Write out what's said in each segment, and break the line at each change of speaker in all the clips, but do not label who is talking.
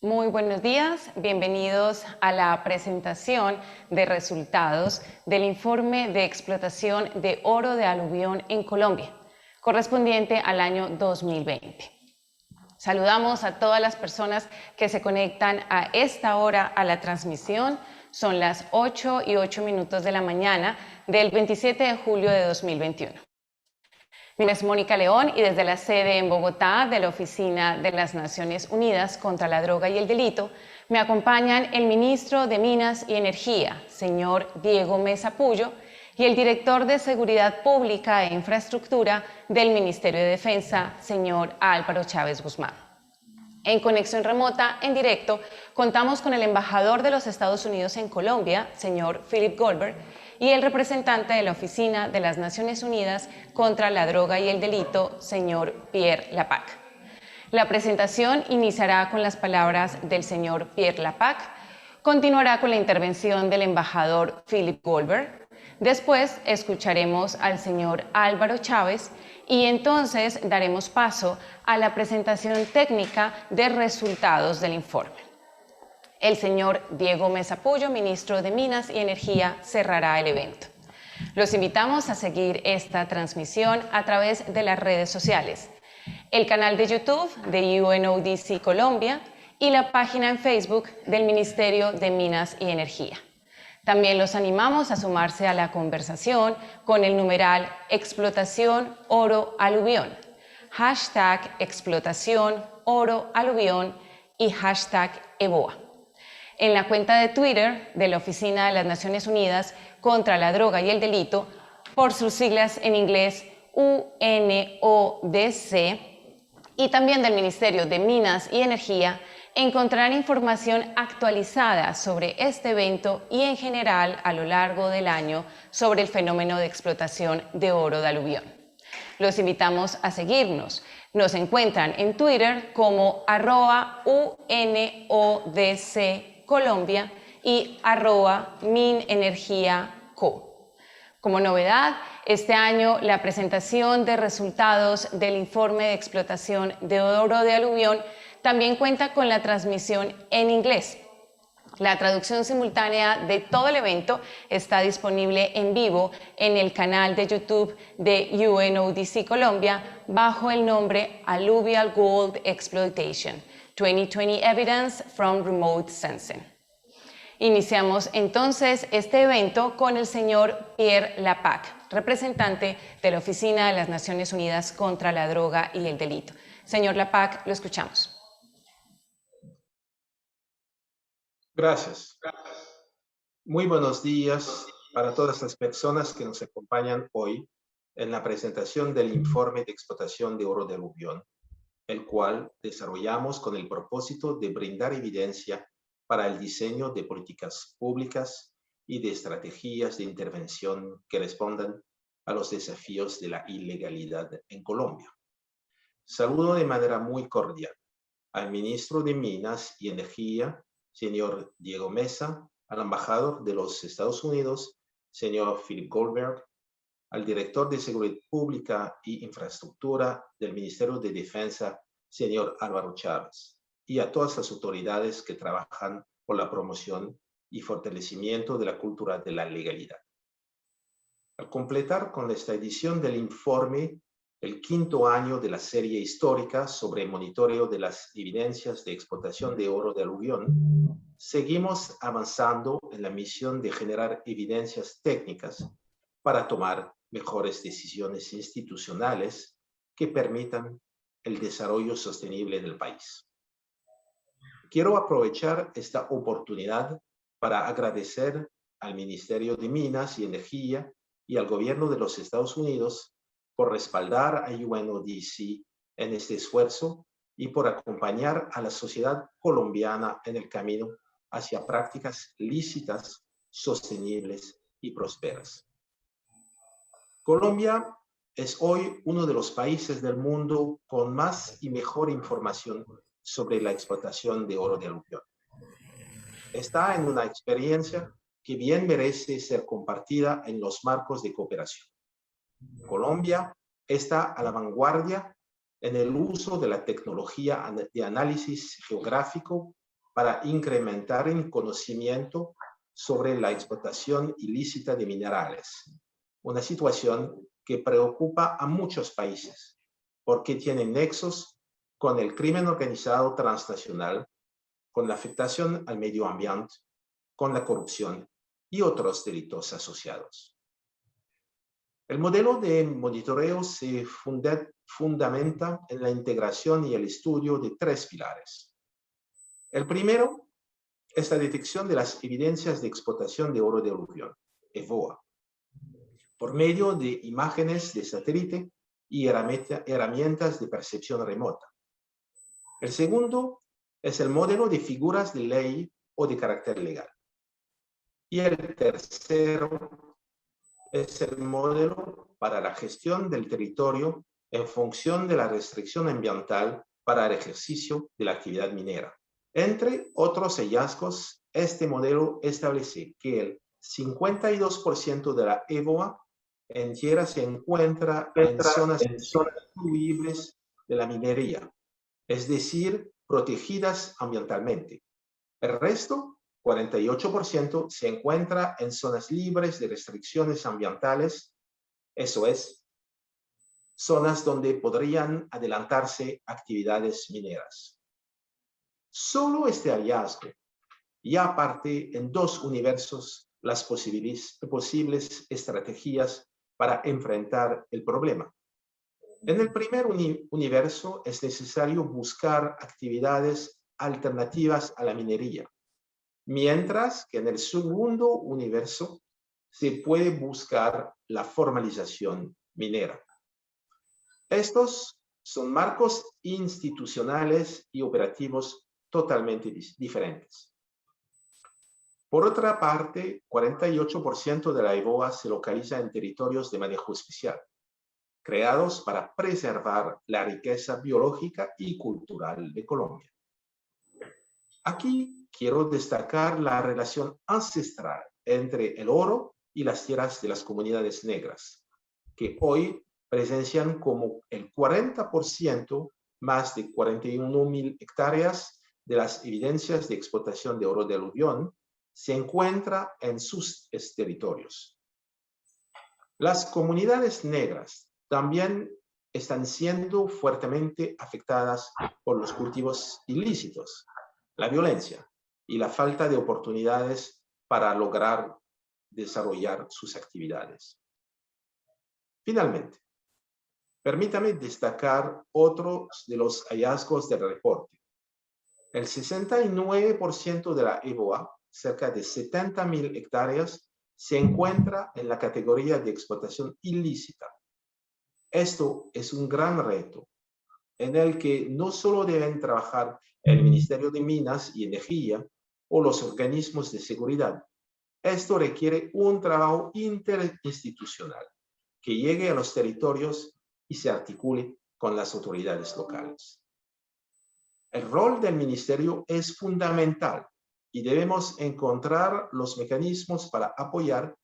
Muy buenos días, bienvenidos a la presentación de resultados del informe de explotación de oro de aluvión en Colombia, correspondiente al año 2020. Saludamos a todas las personas que se conectan a esta hora a la transmisión. Son las 8:08 de la mañana del 27 de julio de 2021. Mi nombre es Mónica León y desde la sede en Bogotá de la Oficina de las Naciones Unidas contra la Droga y el Delito me acompañan el ministro de Minas y Energía, señor Diego Mesa Puyo, y el director de Seguridad Pública e Infraestructura del Ministerio de Defensa, señor Álvaro Chávez Guzmán. En conexión remota, en directo, contamos con el embajador de los Estados Unidos en Colombia, señor Philip Goldberg, y el representante de la Oficina de las Naciones Unidas contra la Droga y el Delito, señor Pierre Lapac. La presentación iniciará con las palabras del señor Pierre Lapac, continuará con la intervención del embajador Philip Goldberg, después escucharemos al señor Álvaro Chávez y entonces daremos paso a la presentación técnica de resultados del informe. El señor Diego Mesa Puyo, ministro de Minas y Energía, cerrará el evento. Los invitamos a seguir esta transmisión a través de las redes sociales, el canal de YouTube de UNODC Colombia y la página en Facebook del Ministerio de Minas y Energía. También los animamos a sumarse a la conversación con el numeral Explotación Oro Aluvión, hashtag Explotación Oro Aluvión y hashtag EBOA. En la cuenta de Twitter de la Oficina de las Naciones Unidas contra la Droga y el Delito, por sus siglas en inglés UNODC, y también del Ministerio de Minas y Energía, encontrarán información actualizada sobre este evento y en general a lo largo del año sobre el fenómeno de explotación de oro de aluvión. Los invitamos a seguirnos. Nos encuentran en Twitter como @UNODC Colombia y @MinEnergiaCo. Como novedad, este año la presentación de resultados del informe de explotación de oro de aluvión también cuenta con la transmisión en inglés. La traducción simultánea de todo el evento está disponible en vivo en el canal de YouTube de UNODC Colombia bajo el nombre Alluvial Gold Exploitation, 2020 Evidence from Remote Sensing. Iniciamos entonces este evento con el señor Pierre Lapac, representante de la Oficina de las Naciones Unidas contra la Droga y el Delito. Señor Lapac, lo escuchamos.
Gracias. Muy buenos días para todas las personas que nos acompañan hoy en la presentación del informe de explotación de oro de aluvión, el cual desarrollamos con el propósito de brindar evidencia para el diseño de políticas públicas y de estrategias de intervención que respondan a los desafíos de la ilegalidad en Colombia. Saludo de manera muy cordial al ministro de Minas y Energía, señor Diego Mesa, al embajador de los Estados Unidos, señor Philip Goldberg, al director de Seguridad Pública y Infraestructura del Ministerio de Defensa, señor Álvaro Chávez, y a todas las autoridades que trabajan por la promoción y fortalecimiento de la cultura de la legalidad. Al completar con esta edición del informe el quinto año de la serie histórica sobre el monitoreo de las evidencias de explotación de oro de aluvión, seguimos avanzando en la misión de generar evidencias técnicas para tomar mejores decisiones institucionales que permitan el desarrollo sostenible del país. Quiero aprovechar esta oportunidad para agradecer al Ministerio de Minas y Energía y al Gobierno de los Estados Unidos por respaldar a UNODC en este esfuerzo y por acompañar a la sociedad colombiana en el camino hacia prácticas lícitas, sostenibles y prósperas. Colombia es hoy uno de los países del mundo con más y mejor información sobre la explotación de oro de aluvión. está en una experiencia que bien merece ser compartida en los marcos de cooperación. Colombia está a la vanguardia en el uso de la tecnología de análisis geográfico para incrementar el conocimiento sobre la explotación ilícita de minerales, una situación que preocupa a muchos países porque tiene nexos con el crimen organizado transnacional, con la afectación al medio ambiente, con la corrupción y otros delitos asociados. El modelo de monitoreo se fundamenta en la integración y el estudio de tres pilares. El primero es la detección de las evidencias de explotación de oro de aluvión, EVOA, por medio de imágenes de satélite y herramientas de percepción remota. El segundo es el modelo de figuras de ley o de carácter legal. Y el tercero es el modelo para la gestión del territorio en función de la restricción ambiental para el ejercicio de la actividad minera. Entre otros hallazgos, este modelo establece que el 52% de la EVOA en tierra se encuentra en zonas excluibles de la minería, es decir, protegidas ambientalmente. El resto, 48%, se encuentra en zonas libres de restricciones ambientales, eso es, zonas donde podrían adelantarse actividades mineras. Solo este hallazgo ya parte en dos universos las posibles estrategias para enfrentar el problema. En el primer universo es necesario buscar actividades alternativas a la minería, mientras que en el segundo universo se puede buscar la formalización minera. Estos son marcos institucionales y operativos totalmente diferentes. Por otra parte, 48% de la EVOA se localiza en territorios de manejo especial, creados para preservar la riqueza biológica y cultural de Colombia. Aquí quiero destacar la relación ancestral entre el oro y las tierras de las comunidades negras, que hoy presencian como el 40%, más de 41.000 hectáreas de las evidencias de explotación de oro de aluvión, se encuentra en sus territorios. Las comunidades negras también están siendo fuertemente afectadas por los cultivos ilícitos, la violencia y la falta de oportunidades para lograr desarrollar sus actividades. Finalmente, permítame destacar otros de los hallazgos del reporte. El 69% de la EVOA, cerca de 70.000 hectáreas, se encuentra en la categoría de explotación ilícita. Esto es un gran reto en el que no solo deben trabajar el Ministerio de Minas y Energía o los organismos de seguridad. Esto requiere un trabajo interinstitucional que llegue a los territorios y se articule con las autoridades locales. El rol del Ministerio es fundamental y debemos encontrar los mecanismos para apoyar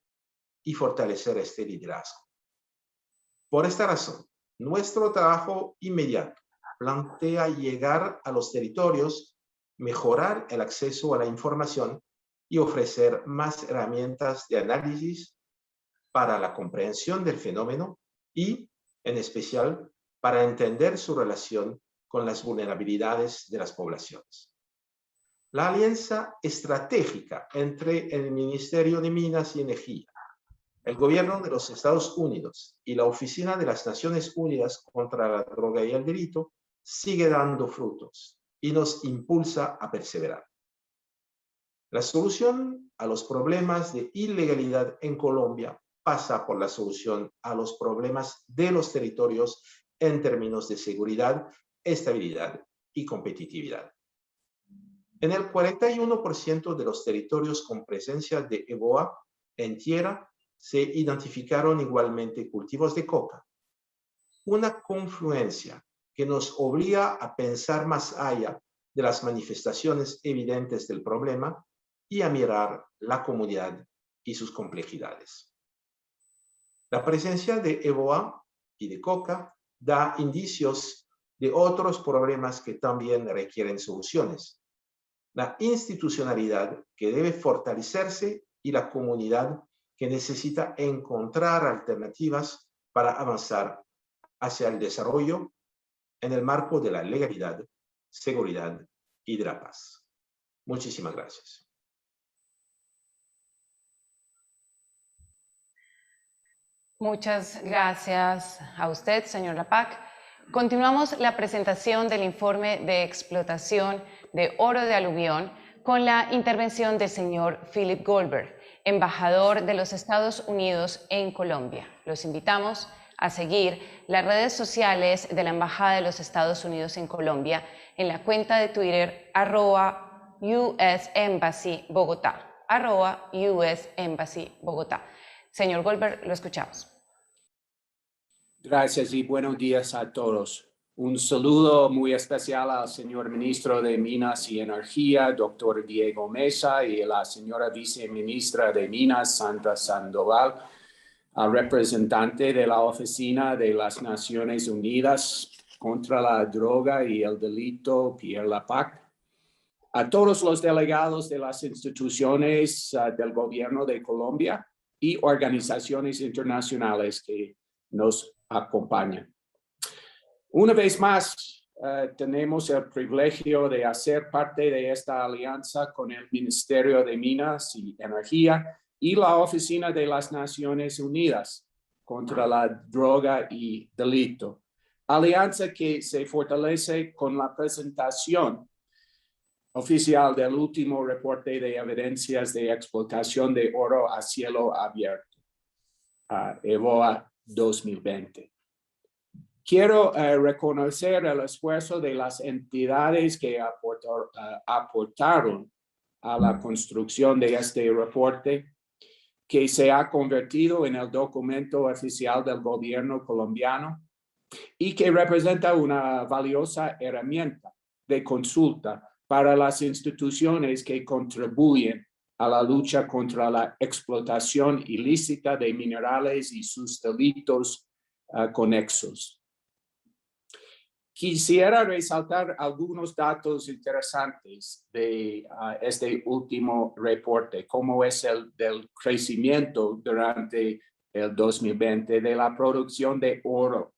y fortalecer este liderazgo. Por esta razón, nuestro trabajo inmediato plantea llegar a los territorios, mejorar el acceso a la información y ofrecer más herramientas de análisis para la comprensión del fenómeno y, en especial, para entender su relación con las vulnerabilidades de las poblaciones. La alianza estratégica entre el Ministerio de Minas y Energía, el Gobierno de los Estados Unidos y la Oficina de las Naciones Unidas contra la Droga y el Delito sigue dando frutos y nos impulsa a perseverar. La solución a los problemas de ilegalidad en Colombia pasa por la solución a los problemas de los territorios en términos de seguridad, estabilidad y competitividad. En el 41% de los territorios con presencia de EVOA en tierra se identificaron igualmente cultivos de coca. Una confluencia que nos obliga a pensar más allá de las manifestaciones evidentes del problema y a mirar la comunidad y sus complejidades. La presencia de EBOA y de COCA da indicios de otros problemas que también requieren soluciones. La institucionalidad que debe fortalecerse y la comunidad que necesita encontrar alternativas para avanzar hacia el desarrollo en el marco de la legalidad, seguridad y de la paz. Muchísimas gracias.
Muchas gracias a usted, señor Lapac. Continuamos la presentación del informe de explotación de oro de aluvión con la intervención del señor Philip Goldberg, embajador de los Estados Unidos en Colombia. Los invitamos a seguir las redes sociales de la Embajada de los Estados Unidos en Colombia en la cuenta de Twitter @US Embassy Bogotá, @US Embassy Bogotá. Señor Goldberg, lo escuchamos.
Gracias y buenos días a todos. Un saludo muy especial al señor ministro de Minas y Energía, doctor Diego Mesa, y a la señora viceministra de Minas, Sandra Sandoval, al representante de la Oficina de las Naciones Unidas contra la Droga y el Delito, Pierre Lapac, a todos los delegados de las instituciones del gobierno de Colombia y organizaciones internacionales que nos acompañan. Una vez más, tenemos el privilegio de hacer parte de esta alianza con el Ministerio de Minas y Energía y la Oficina de las Naciones Unidas contra la Droga y Delito. Alianza que se fortalece con la presentación oficial del último reporte de evidencias de explotación de oro a cielo abierto, EBOA 2020. Quiero reconocer el esfuerzo de las entidades que aportaron a la construcción de este reporte, que se ha convertido en el documento oficial del gobierno colombiano y que representa una valiosa herramienta de consulta para las instituciones que contribuyen a la lucha contra la explotación ilícita de minerales y sus delitos conexos. Quisiera resaltar algunos datos interesantes de este último reporte, como es el del crecimiento durante el 2020 de la producción de oro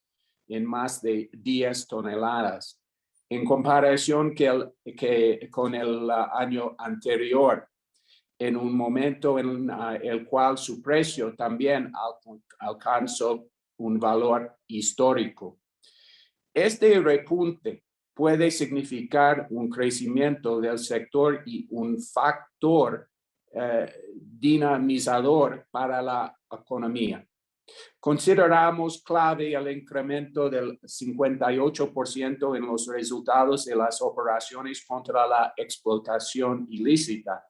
en más de 10 toneladas, en comparación con el año anterior, en un momento en el cual su precio también alcanzó un valor histórico. Este repunte puede significar un crecimiento del sector y un factor dinamizador para la economía. Consideramos clave el incremento del 58% en los resultados de las operaciones contra la explotación ilícita,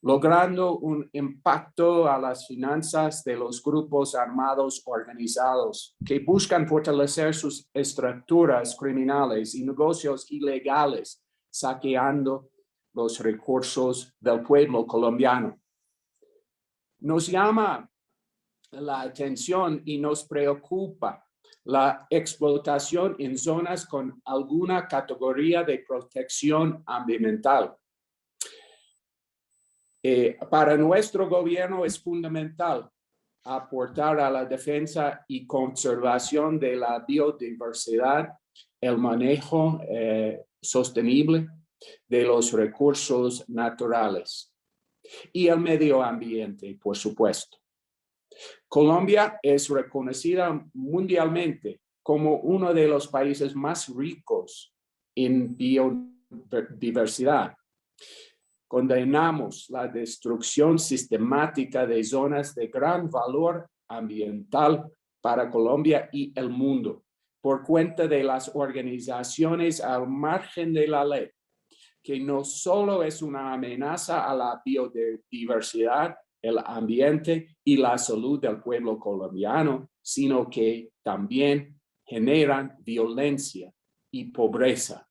logrando un impacto a las finanzas de los grupos armados organizados que buscan fortalecer sus estructuras criminales y negocios ilegales, saqueando los recursos del pueblo colombiano. Nos llama la atención y nos preocupa la explotación en zonas con alguna categoría de protección ambiental. Para nuestro gobierno es fundamental aportar a la defensa y conservación de la biodiversidad, el manejo sostenible de los recursos naturales y el medio ambiente, por supuesto. Colombia es reconocida mundialmente como uno de los países más ricos en biodiversidad. Condenamos la destrucción sistemática de zonas de gran valor ambiental para Colombia y el mundo por cuenta de las organizaciones al margen de la ley, que no solo es una amenaza a la biodiversidad, el ambiente y la salud del pueblo colombiano, sino que también generan violencia y pobreza.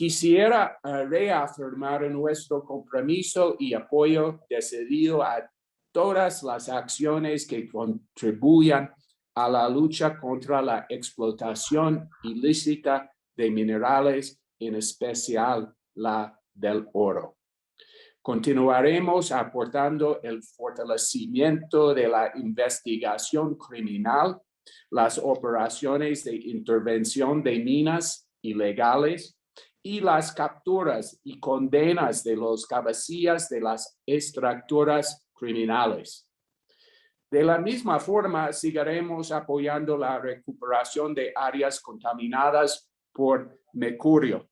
Quisiera reafirmar nuestro compromiso y apoyo decidido a todas las acciones que contribuyan a la lucha contra la explotación ilícita de minerales, en especial la del oro. Continuaremos aportando el fortalecimiento de la investigación criminal, las operaciones de intervención de minas ilegales y las capturas y condenas de los cabecillas de las extractoras criminales. De la misma forma, seguiremos apoyando la recuperación de áreas contaminadas por mercurio,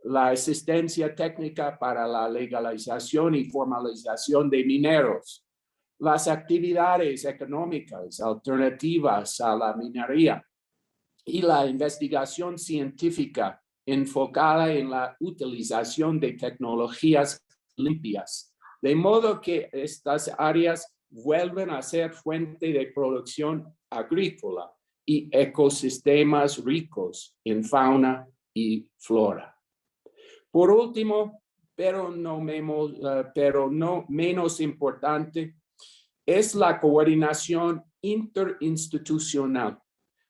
la asistencia técnica para la legalización y formalización de mineros, las actividades económicas alternativas a la minería y la investigación científica enfocada en la utilización de tecnologías limpias, de modo que estas áreas vuelven a ser fuente de producción agrícola y ecosistemas ricos en fauna y flora. Por último, pero no menos importante, es la coordinación interinstitucional,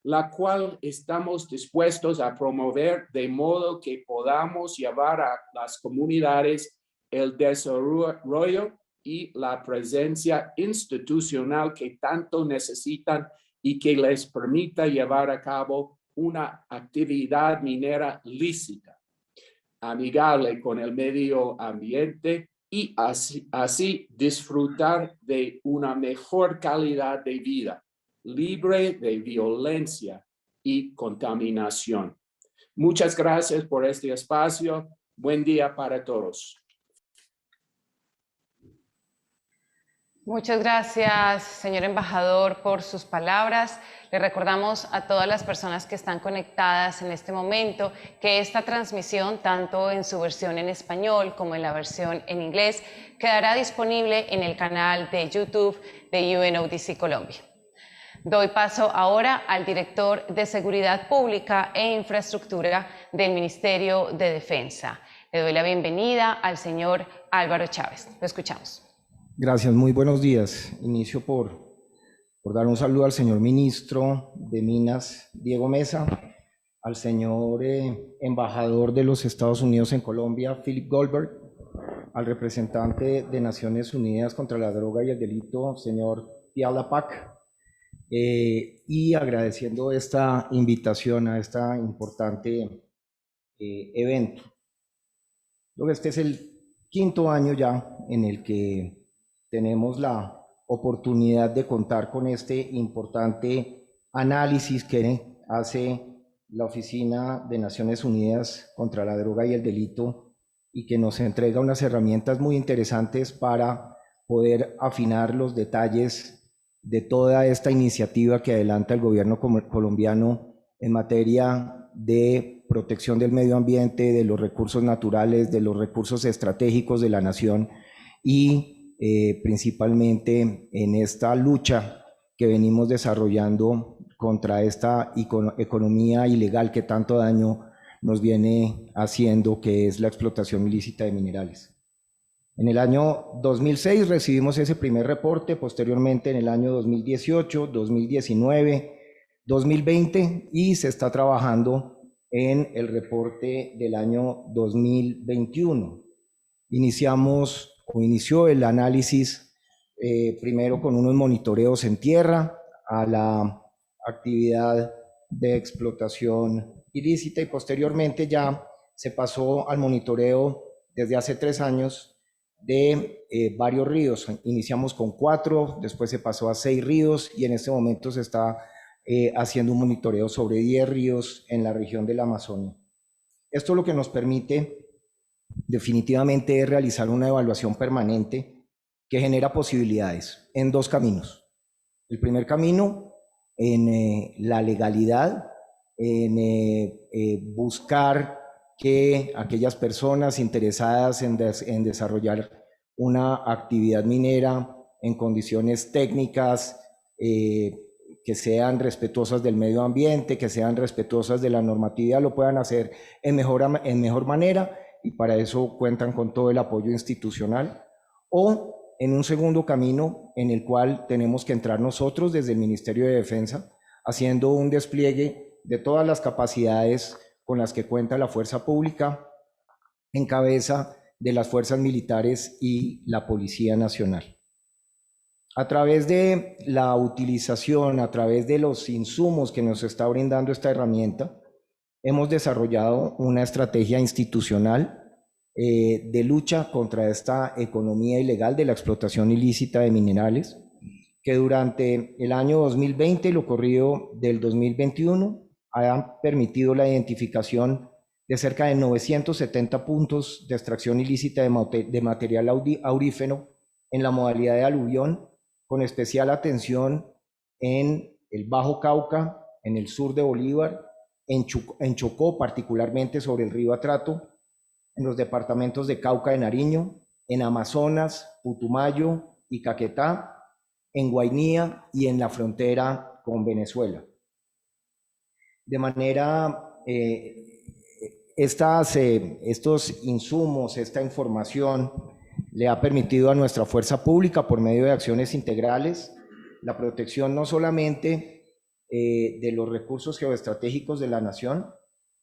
la cual estamos dispuestos a promover de modo que podamos llevar a las comunidades el desarrollo y la presencia institucional que tanto necesitan y que les permita llevar a cabo una actividad minera lícita, amigable con el medio ambiente y así disfrutar de una mejor calidad de vida, libre de violencia y contaminación. Muchas gracias por este espacio. Buen día para todos.
Muchas gracias, señor embajador, por sus palabras. Le recordamos a todas las personas que están conectadas en este momento que esta transmisión, tanto en su versión en español como en la versión en inglés, quedará disponible en el canal de YouTube de UNODC Colombia. Doy paso ahora al director de Seguridad Pública e Infraestructura del Ministerio de Defensa. Le doy la bienvenida al señor Álvaro Chávez. Lo escuchamos.
Gracias, muy buenos días. Inicio por dar un saludo al señor ministro de Minas, Diego Mesa, al señor embajador de los Estados Unidos en Colombia, Philip Goldberg, al representante de Naciones Unidas contra la Droga y el Delito, señor Piala Pac, y agradeciendo esta invitación a este importante evento. Creo que este es el quinto año ya en el que tenemos la oportunidad de contar con este importante análisis que hace la Oficina de Naciones Unidas contra la Droga y el Delito y que nos entrega unas herramientas muy interesantes para poder afinar los detalles de toda esta iniciativa que adelanta el gobierno colombiano en materia de protección del medio ambiente, de los recursos naturales, de los recursos estratégicos de la nación y principalmente en esta lucha que venimos desarrollando contra esta economía ilegal que tanto daño nos viene haciendo, que es la explotación ilícita de minerales. En el año 2006 recibimos ese primer reporte, posteriormente en el año 2018, 2019, 2020 y se está trabajando en el reporte del año 2021. Inició el análisis primero con unos monitoreos en tierra a la actividad de explotación ilícita y posteriormente ya se pasó al monitoreo desde hace 3 años de varios ríos. Iniciamos con 4, después se pasó a 6 ríos y en este momento se está haciendo un monitoreo sobre 10 ríos en la región del Amazonia. Esto lo que nos permite definitivamente es realizar una evaluación permanente que genera posibilidades en 2 caminos. El primer camino en la legalidad, en buscar que aquellas personas interesadas en desarrollar una actividad minera en condiciones técnicas que que sean respetuosas del medio ambiente, que sean respetuosas de la normatividad, lo puedan hacer en mejor manera, y para eso cuentan con todo el apoyo institucional. O en un segundo camino en el cual tenemos que entrar nosotros desde el Ministerio de Defensa, haciendo un despliegue de todas las capacidades con las que cuenta la fuerza pública, en cabeza de las fuerzas militares y la Policía Nacional. A través de la utilización, a través de los insumos que nos está brindando esta herramienta, hemos desarrollado una estrategia institucional de lucha contra esta economía ilegal de la explotación ilícita de minerales, que durante el año 2020 y lo corrido del 2021 ha permitido la identificación de cerca de 970 puntos de extracción ilícita de material aurífero en la modalidad de aluvión, con especial atención en el Bajo Cauca, en el sur de Bolívar, en Chocó, particularmente sobre el río Atrato, en los departamentos de Cauca de Nariño, en Amazonas, Putumayo y Caquetá, en Guainía y en la frontera con Venezuela. De manera, estos insumos, esta información le ha permitido a nuestra fuerza pública, por medio de acciones integrales, la protección no solamente de los recursos geoestratégicos de la nación,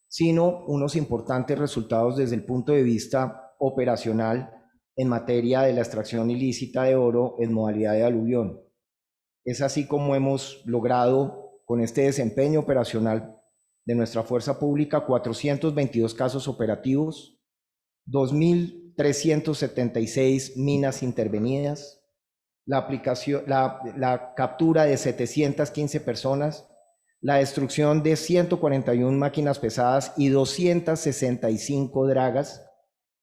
sino unos importantes resultados desde el punto de vista operacional en materia de la extracción ilícita de oro en modalidad de aluvión. Es así como hemos logrado, con este desempeño operacional de nuestra fuerza pública, 422 casos operativos, 2.376 minas intervenidas, la captura de 715 personas, la destrucción de 141 máquinas pesadas y 265 dragas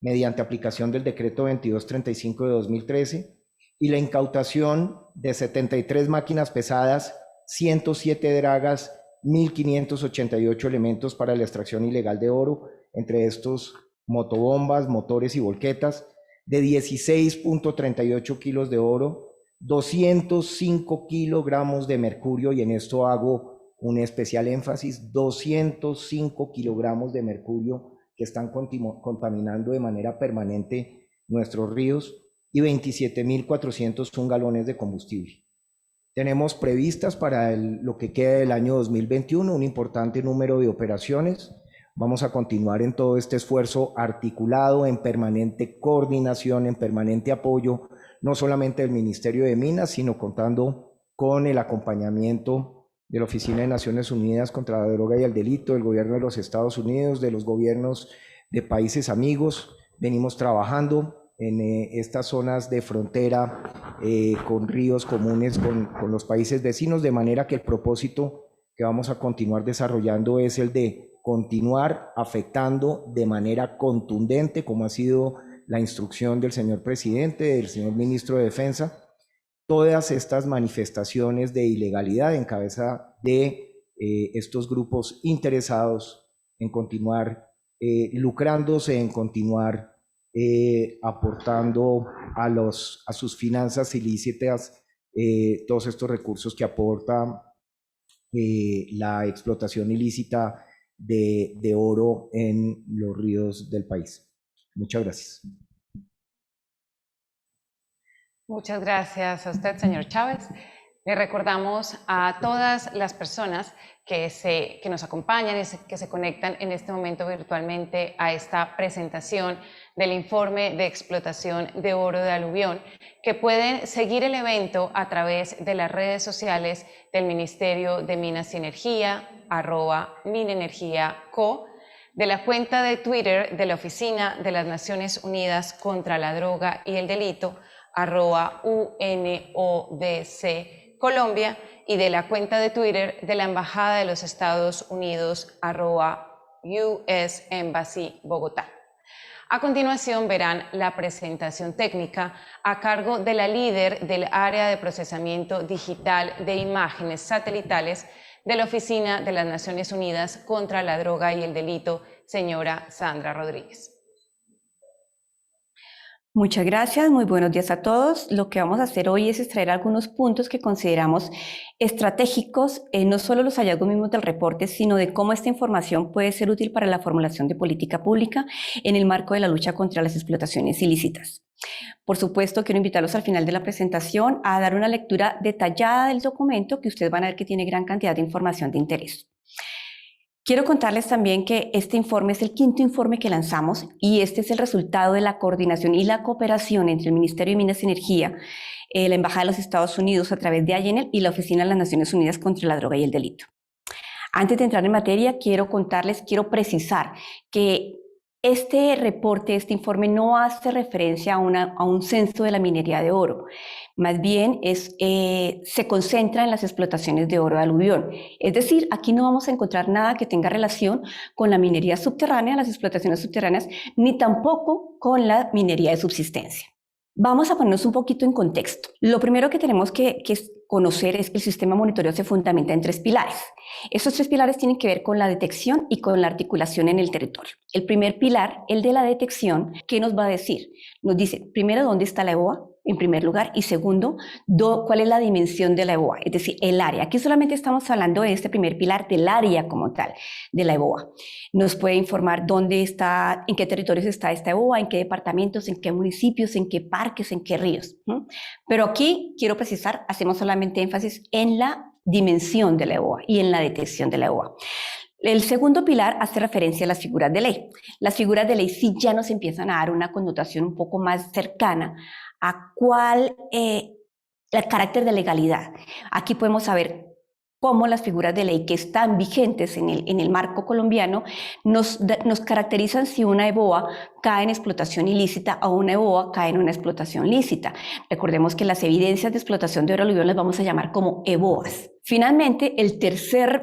mediante aplicación del decreto 2235 de 2013, y la incautación de 73 máquinas pesadas, 107 dragas, 1.588 elementos para la extracción ilegal de oro, entre estos motobombas, motores y volquetas, de 16.38 kilos de oro, 205 kilogramos de mercurio, y en esto hago un especial énfasis, 205 kilogramos de mercurio que están contaminando de manera permanente nuestros ríos, y 27.401 galones de combustible. Tenemos previstas para lo que queda del año 2021 un importante número de operaciones. Vamos a continuar en todo este esfuerzo articulado, en permanente coordinación, en permanente apoyo, no solamente del Ministerio de Minas, sino contando con el acompañamiento de la Oficina de Naciones Unidas contra la Droga y el Delito, del Gobierno de los Estados Unidos, de los gobiernos de países amigos. Venimos trabajando en estas zonas de frontera con ríos comunes con los países vecinos, de manera que el propósito que vamos a continuar desarrollando es el de continuar afectando de manera contundente, como ha sido la instrucción del señor presidente, del señor ministro de Defensa, todas estas manifestaciones de ilegalidad en cabeza de estos grupos interesados en continuar lucrándose, en continuar aportando a sus finanzas ilícitas todos estos recursos que aporta la explotación ilícita de oro en los ríos del país. Muchas gracias.
Muchas gracias a usted, señor Chávez. Le recordamos a todas las personas que nos acompañan y que se conectan en este momento virtualmente a esta presentación del informe de explotación de oro de aluvión, que pueden seguir el evento a través de las redes sociales del Ministerio de Minas y Energía, @minenergiaco, de la cuenta de Twitter de la Oficina de las Naciones Unidas contra la Droga y el Delito, @UNODC Colombia, y de la cuenta de Twitter de la Embajada de los Estados Unidos, @US Embassy Bogotá. A continuación verán la presentación técnica a cargo de la líder del área de procesamiento digital de imágenes satelitales de la Oficina de las Naciones Unidas contra la Droga y el Delito, señora Sandra Rodríguez.
Muchas gracias, muy buenos días a todos. Lo que vamos a hacer hoy es extraer algunos puntos que consideramos estratégicos, no solo los hallazgos mismos del reporte, sino de cómo esta información puede ser útil para la formulación de política pública en el marco de la lucha contra las explotaciones ilícitas. Por supuesto, quiero invitarlos al final de la presentación a dar una lectura detallada del documento, que ustedes van a ver que tiene gran cantidad de información de interés. Quiero contarles también que este informe es el quinto informe que lanzamos y este es el resultado de la coordinación y la cooperación entre el Ministerio de Minas y Energía, la Embajada de los Estados Unidos a través de AYENEL y la Oficina de las Naciones Unidas contra la Droga y el Delito. Antes de entrar en materia, quiero precisar que este reporte, este informe no hace referencia a un censo de la minería de oro. Más bien se concentra en las explotaciones de oro de aluvión. Es decir, aquí no vamos a encontrar nada que tenga relación con la minería subterránea, las explotaciones subterráneas, ni tampoco con la minería de subsistencia. Vamos a ponernos un poquito en contexto. Lo primero que tenemos que conocer es que el sistema monitoreo se fundamenta en 3 pilares. Estos 3 pilares tienen que ver con la detección y con la articulación en el territorio. El primer pilar, el de la detección, ¿qué nos va a decir? Nos dice, primero, ¿dónde está la EBOA? En primer lugar, y segundo, cuál es la dimensión de la EBOA, es decir, el área. Aquí solamente estamos hablando de este primer pilar, del área como tal, de la EBOA. Nos puede informar dónde está, en qué territorios está esta EBOA, en qué departamentos, en qué municipios, en qué parques, en qué ríos. Pero aquí, quiero precisar, hacemos solamente énfasis en la dimensión de la EBOA y en la detección de la EBOA. El segundo pilar hace referencia a las figuras de ley. Las figuras de ley sí ya nos empiezan a dar una connotación un poco más cercana a el carácter de legalidad. Aquí podemos saber cómo las figuras de ley que están vigentes en el marco colombiano nos caracterizan si una EBOA cae en explotación ilícita o una EBOA cae en una explotación lícita. Recordemos que las evidencias de explotación de oro aluvión las vamos a llamar como EBOAs. Finalmente, el tercer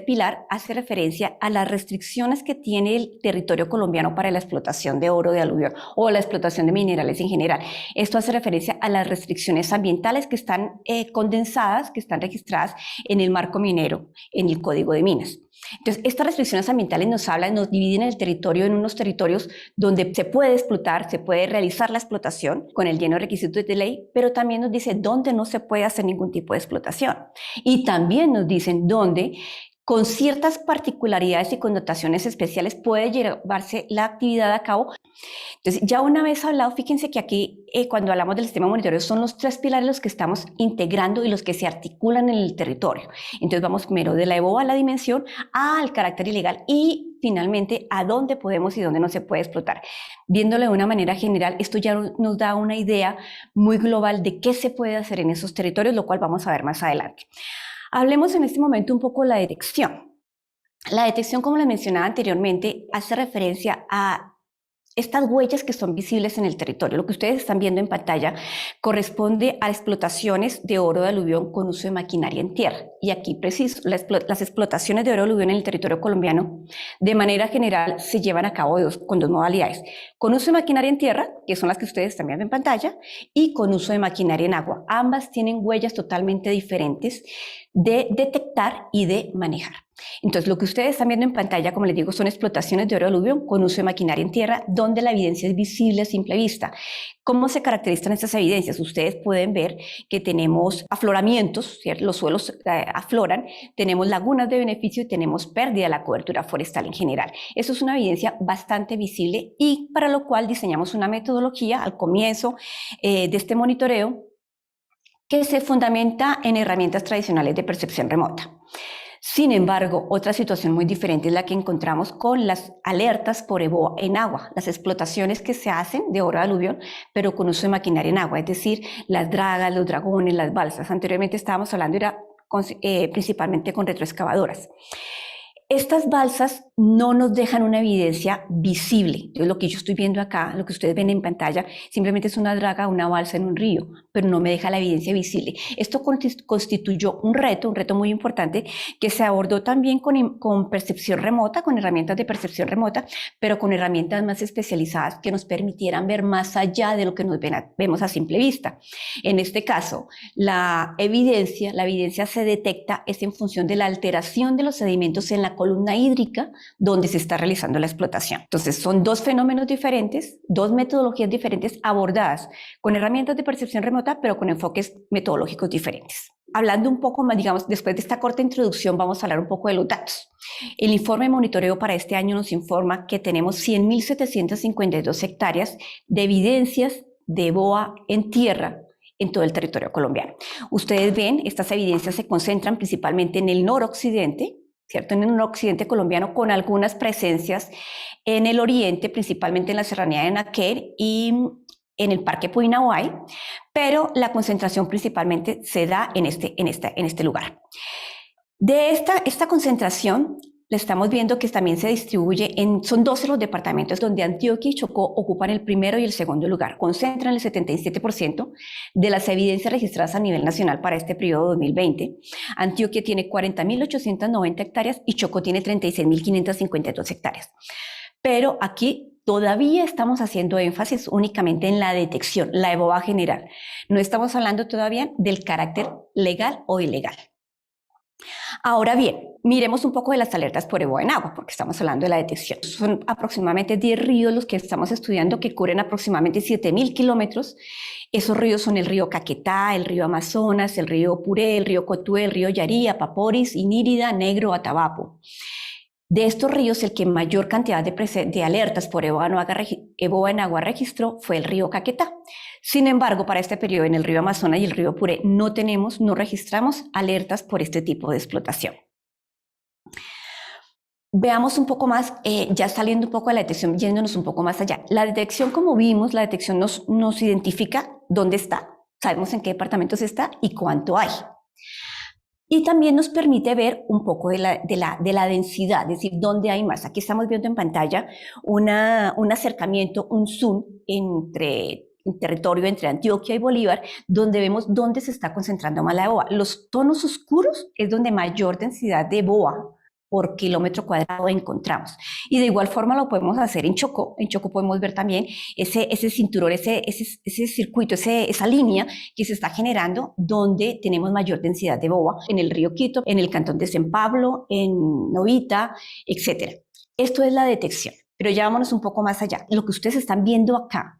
pilar hace referencia a las restricciones que tiene el territorio colombiano para la explotación de oro de aluvión o la explotación de minerales en general. Esto hace referencia a las restricciones ambientales que están condensadas, que están registradas en el marco minero, en el Código de Minas. Entonces, estas restricciones ambientales nos dividen el territorio en unos territorios donde se puede explotar, se puede realizar la explotación con el lleno de requisitos de ley, pero también nos dice dónde no se puede hacer ningún tipo de explotación. Y también nos dicen dónde, con ciertas particularidades y connotaciones especiales, puede llevarse la actividad a cabo. Entonces, ya una vez hablado, fíjense que aquí, cuando hablamos del sistema monitoreo, son los 3 pilares los que estamos integrando y los que se articulan en el territorio. Entonces, vamos primero de la EBOA a la dimensión, al carácter ilegal y finalmente a dónde podemos y dónde no se puede explotar. Viéndolo de una manera general, esto ya nos da una idea muy global de qué se puede hacer en esos territorios, lo cual vamos a ver más adelante. Hablemos en este momento un poco de la detección. La detección, como les mencionaba anteriormente, hace referencia a estas huellas que son visibles en el territorio. Lo que ustedes están viendo en pantalla corresponde a explotaciones de oro de aluvión con uso de maquinaria en tierra. Y aquí preciso, las explotaciones de oro de aluvión en el territorio colombiano, de manera general, se llevan a cabo con 2 modalidades. Con uso de maquinaria en tierra, que son las que ustedes están viendo en pantalla, y con uso de maquinaria en agua. Ambas tienen huellas totalmente diferentes de detectar y de manejar. Entonces, lo que ustedes están viendo en pantalla, como les digo, son explotaciones de oro de aluvión con uso de maquinaria en tierra, donde la evidencia es visible a simple vista. ¿Cómo se caracterizan estas evidencias? Ustedes pueden ver que tenemos afloramientos, ¿cierto? Los suelos afloran, tenemos lagunas de beneficio y tenemos pérdida de la cobertura forestal en general. Eso es una evidencia bastante visible y para lo cual diseñamos una metodología al comienzo de este monitoreo que se fundamenta en herramientas tradicionales de percepción remota. Sin embargo, otra situación muy diferente es la que encontramos con las alertas por EBOA en agua, las explotaciones que se hacen de oro de aluvión, pero con uso de maquinaria en agua, es decir, las dragas, los dragones, las balsas. Anteriormente estábamos hablando principalmente con retroexcavadoras. Estas balsas no nos dejan una evidencia visible. Entonces, lo que yo estoy viendo acá, lo que ustedes ven en pantalla, simplemente es una draga, una balsa en un río, pero no me deja la evidencia visible. Esto constituyó un reto muy importante que se abordó también con percepción remota, con herramientas de percepción remota, pero con herramientas más especializadas que nos permitieran ver más allá de lo que vemos a simple vista. En este caso, la evidencia se detecta es en función de la alteración de los sedimentos en la columna hídrica donde se está realizando la explotación. Entonces, son dos fenómenos diferentes, dos metodologías diferentes abordadas con herramientas de percepción remota, pero con enfoques metodológicos diferentes. Hablando un poco más, digamos, después de esta corta introducción, vamos a hablar un poco de los datos. El informe de monitoreo para este año nos informa que tenemos 100.752 hectáreas de evidencias de boa en tierra en todo el territorio colombiano. Ustedes ven, estas evidencias se concentran principalmente en el noroccidente, ¿cierto? En el noroccidente colombiano, con algunas presencias en el oriente, principalmente en la serranía de Naquer y en el Parque Puinahuay, pero la concentración principalmente se da en este lugar. De esta concentración, le estamos viendo que también se distribuye son 12 los departamentos donde Antioquia y Chocó ocupan el primero y el segundo lugar, concentran el 77% de las evidencias registradas a nivel nacional para este periodo 2020. Antioquia tiene 40.890 hectáreas y Chocó tiene 36.552 hectáreas. Pero aquí todavía estamos haciendo énfasis únicamente en la detección, la EBOA general. No estamos hablando todavía del carácter legal o ilegal. Ahora bien, miremos un poco de las alertas por EBOA en agua, porque estamos hablando de la detección. Son aproximadamente 10 ríos los que estamos estudiando, que cubren aproximadamente 7.000 kilómetros. Esos ríos son el río Caquetá, el río Amazonas, el río Puré, el río Cotué, el río Yarí, Apaporis, Inírida, Negro, Atabapo. De estos ríos, el que mayor cantidad de alertas por EBOA en agua registró fue el río Caquetá. Sin embargo, para este periodo en el río Amazonas y el río Puré no registramos alertas por este tipo de explotación. Veamos un poco más, ya saliendo un poco de la detección, yéndonos un poco más allá. La detección, como vimos, la detección nos identifica dónde está, sabemos en qué departamentos está y cuánto hay. Y también nos permite ver un poco de la densidad, es decir, dónde hay más. Aquí estamos viendo en pantalla un acercamiento, un zoom en territorio entre Antioquia y Bolívar, donde vemos dónde se está concentrando más la EBOA. Los tonos oscuros es donde mayor densidad de EBOA por kilómetro cuadrado encontramos. Y de igual forma lo podemos hacer en Chocó. En Chocó podemos ver también ese cinturón, ese circuito, esa línea que se está generando donde tenemos mayor densidad de EBOA, en el río Quito, en el cantón de San Pablo, en Novita, etc. Esto es la detección, pero ya vámonos un poco más allá. Lo que ustedes están viendo acá,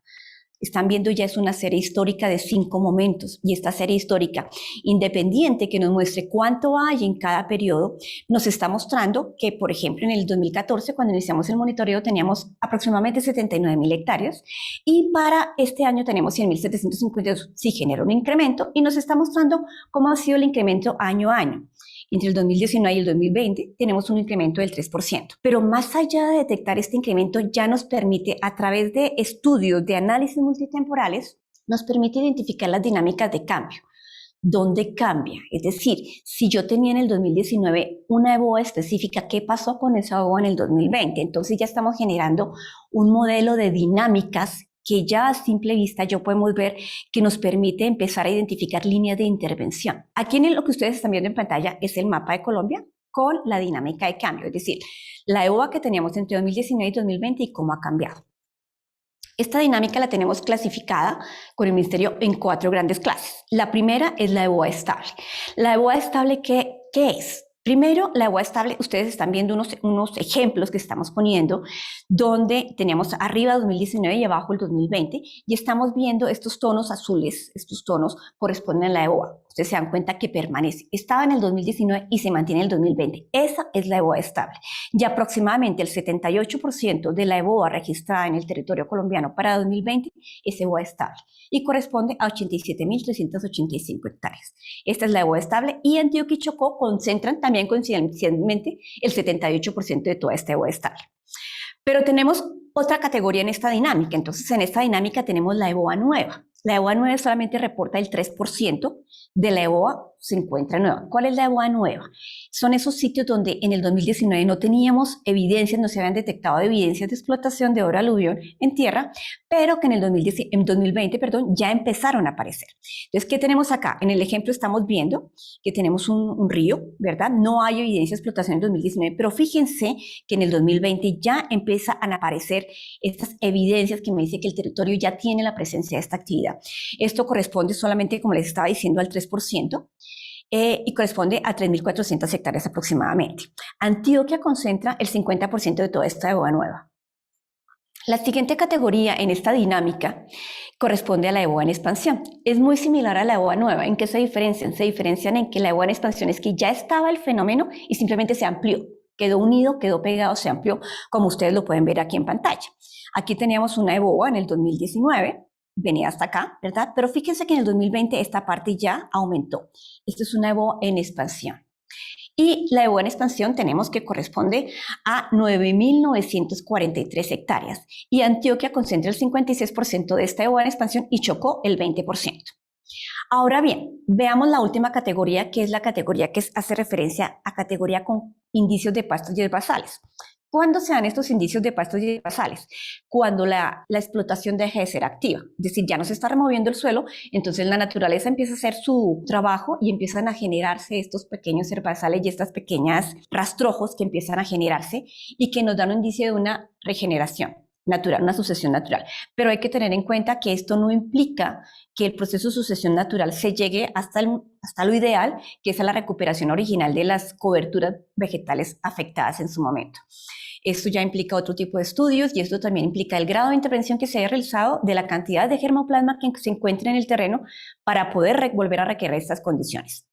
ya es una serie histórica de 5 momentos, y esta serie histórica independiente que nos muestre cuánto hay en cada periodo nos está mostrando que, por ejemplo, en el 2014, cuando iniciamos el monitoreo, teníamos aproximadamente 79.000 hectáreas y para este año tenemos 100.752. Sí genera un incremento y nos está mostrando cómo ha sido el incremento año a año. Entre el 2019 y el 2020 tenemos un incremento del 3%. Pero más allá de detectar este incremento, ya nos permite, a través de estudios de análisis multitemporales, nos permite identificar las dinámicas de cambio. ¿Dónde cambia? Es decir, si yo tenía en el 2019 una EBOA específica, ¿qué pasó con esa EBOA en el 2020? Entonces ya estamos generando un modelo de dinámicas que ya a simple vista yo podemos ver que nos permite empezar a identificar líneas de intervención. Aquí en lo que ustedes están viendo en pantalla es el mapa de Colombia con la dinámica de cambio, es decir, la EBOA que teníamos entre 2019 y 2020 y cómo ha cambiado. Esta dinámica la tenemos clasificada con el Ministerio en 4 grandes clases. La primera es la EBOA estable. La EBOA estable, ¿qué es? Primero, la EBOA estable, ustedes están viendo unos ejemplos que estamos poniendo, donde tenemos arriba 2019 y abajo el 2020, y estamos viendo estos tonos azules, estos tonos corresponden a la EBOA. Ustedes se dan cuenta que permanece. Estaba en el 2019 y se mantiene en el 2020. Esa es la EBOA estable. Y aproximadamente el 78% de la EBOA registrada en el territorio colombiano para 2020 es EBOA estable y corresponde a 87.385 hectáreas. Esta es la EBOA estable, y Antioquia y Chocó concentran también coincidentemente el 78% de toda esta EBOA estable. Pero tenemos otra categoría en esta dinámica. Entonces, en esta dinámica tenemos la EBOA nueva. La EBOA nueva solamente reporta el 3% de la EBOA se encuentra nueva. ¿Cuál es la EBOA nueva? Son esos sitios donde en el 2019 no teníamos evidencias, no se habían detectado evidencias de explotación de oro aluvión en tierra, pero que en el 2020 ya empezaron a aparecer. Entonces, ¿qué tenemos acá? En el ejemplo estamos viendo que tenemos un río, ¿verdad? No hay evidencia de explotación en el 2019, pero fíjense que en el 2020 ya empiezan a aparecer estas evidencias que me dice que el territorio ya tiene la presencia de esta actividad. Esto corresponde solamente, como les estaba diciendo, al 3%. y corresponde a 3.400 hectáreas aproximadamente. Antioquia concentra el 50% de toda esta EBOA nueva. La siguiente categoría en esta dinámica corresponde a la EBOA en expansión. Es muy similar a la EBOA nueva. ¿En qué se diferencian? Se diferencian en que la EBOA en expansión es que ya estaba el fenómeno y simplemente se amplió. Quedó unido, quedó pegado, se amplió, como ustedes lo pueden ver aquí en pantalla. Aquí teníamos una EBOA en el 2019, venía hasta acá, ¿verdad? Pero fíjense que en el 2020 esta parte ya aumentó. Esta es una EBOA en expansión. Y la EBOA en expansión tenemos que corresponde a 9.943 hectáreas. Y Antioquia concentra el 56% de esta EBOA en expansión y Chocó el 20%. Ahora bien, veamos la última categoría, que es la categoría que hace referencia a categoría con indicios de pastos y herbazales. ¿Cuándo se dan estos indicios de pastos y herbazales? Cuando la explotación deja de ser activa, es decir, ya no se está removiendo el suelo, entonces la naturaleza empieza a hacer su trabajo y empiezan a generarse estos pequeños herbazales y estas pequeñas rastrojos que empiezan a generarse y que nos dan un indicio de una regeneración natural, una sucesión natural. Pero hay que tener en cuenta que esto no implica que el proceso de sucesión natural se llegue hasta lo ideal, que es a la recuperación original de las coberturas vegetales afectadas en su momento. Esto ya implica otro tipo de estudios y esto también implica el grado de intervención que se haya realizado de la cantidad de germoplasma que se encuentra en el terreno para poder volver a requerir estas condiciones.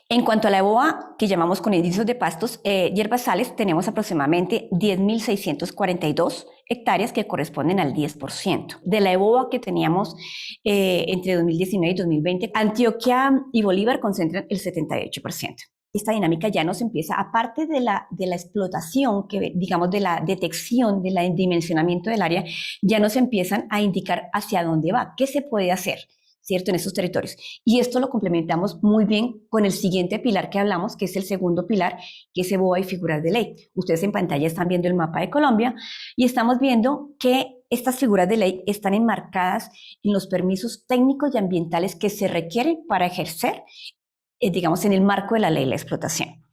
En cuanto a la EBOA, que llamamos con indicios de pastos y herbazales, tenemos aproximadamente 10.642 hectáreas que corresponden al 10%. De la EBOA que teníamos entre 2019 y 2020, Antioquia y Bolívar concentran el 78%. Esta dinámica ya nos empieza, aparte de la explotación, que digamos de la detección, del dimensionamiento del área, ya nos empiezan a indicar hacia dónde va, qué se puede hacer, ¿cierto?, en estos territorios. Y esto lo complementamos muy bien con el siguiente pilar que hablamos, que es el segundo pilar, que es EBOA y figuras de ley. Ustedes en pantalla están viendo el mapa de Colombia y estamos viendo que estas figuras de ley están enmarcadas en los permisos técnicos y ambientales que se requieren para ejercer, digamos, en el marco de la ley de la explotación.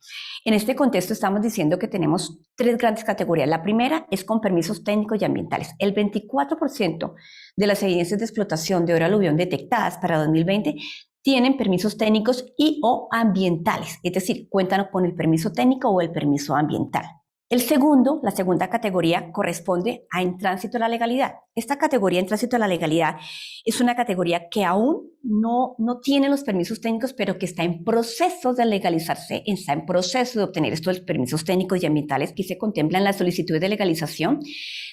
En este contexto estamos diciendo que tenemos tres grandes categorías. La primera es con permisos técnicos y ambientales. El 24% de las evidencias de explotación de oro aluvión detectadas para 2020 tienen permisos técnicos y o ambientales, es decir, cuentan con el permiso técnico o el permiso ambiental. La segunda categoría corresponde a en tránsito a la legalidad. Esta categoría en tránsito a la legalidad es una categoría que aún no tiene los permisos técnicos, pero que está en proceso de legalizarse, está en proceso de obtener estos permisos técnicos y ambientales que se contemplan en las solicitudes de legalización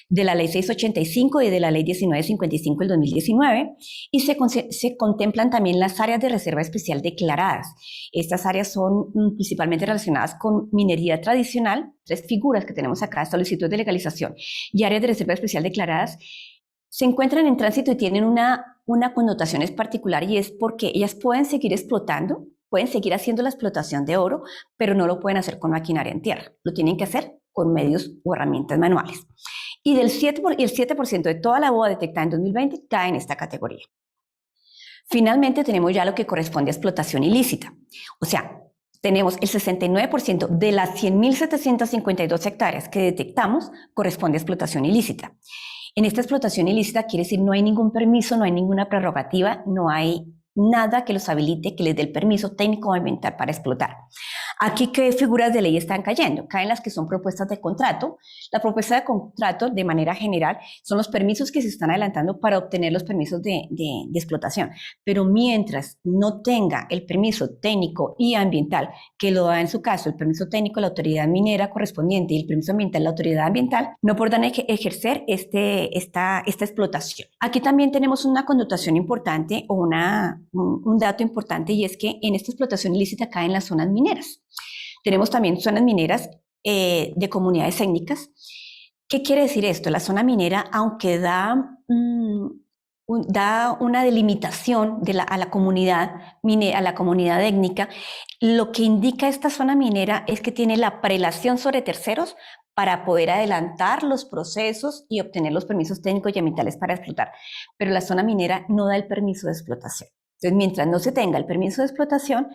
de la Ley 685 y de la Ley 1955 del 2019, y se contemplan también las áreas de reserva especial declaradas. Estas áreas son principalmente relacionadas con minería tradicional, tres figuras que tenemos acá, solicitud de legalización y áreas de reserva especial declaradas, se encuentran en tránsito y tienen una connotación particular, y es porque ellas pueden seguir explotando, pueden seguir haciendo la explotación de oro, pero no lo pueden hacer con maquinaria en tierra, lo tienen que hacer con medios o herramientas manuales. Y el 7% de toda la EBOA detectada en 2020 cae en esta categoría. Finalmente tenemos ya lo que corresponde a explotación ilícita. O sea, tenemos el 69% de las 100.752 hectáreas que detectamos corresponde a explotación ilícita. En esta explotación ilícita quiere decir no hay ningún permiso, no hay ninguna prerrogativa, no hay nada que los habilite, que les dé el permiso técnico o ambiental para explotar. Aquí, ¿qué figuras de ley están cayendo? Caen las que son propuestas de contrato. La propuesta de contrato, de manera general, son los permisos que se están adelantando para obtener los permisos de explotación. Pero mientras no tenga el permiso técnico y ambiental, que lo da en su caso el permiso técnico la autoridad minera correspondiente y el permiso ambiental la autoridad ambiental, no podrán ejercer esta explotación. Aquí también tenemos una connotación importante o un dato importante, y es que en esta explotación ilícita caen las zonas mineras. Tenemos también zonas mineras de comunidades étnicas. ¿Qué quiere decir esto? La zona minera, aunque da una delimitación a la comunidad étnica, lo que indica esta zona minera es que tiene la prelación sobre terceros para poder adelantar los procesos y obtener los permisos técnicos y ambientales para explotar. Pero la zona minera no da el permiso de explotación. Entonces, mientras no se tenga el permiso de explotación,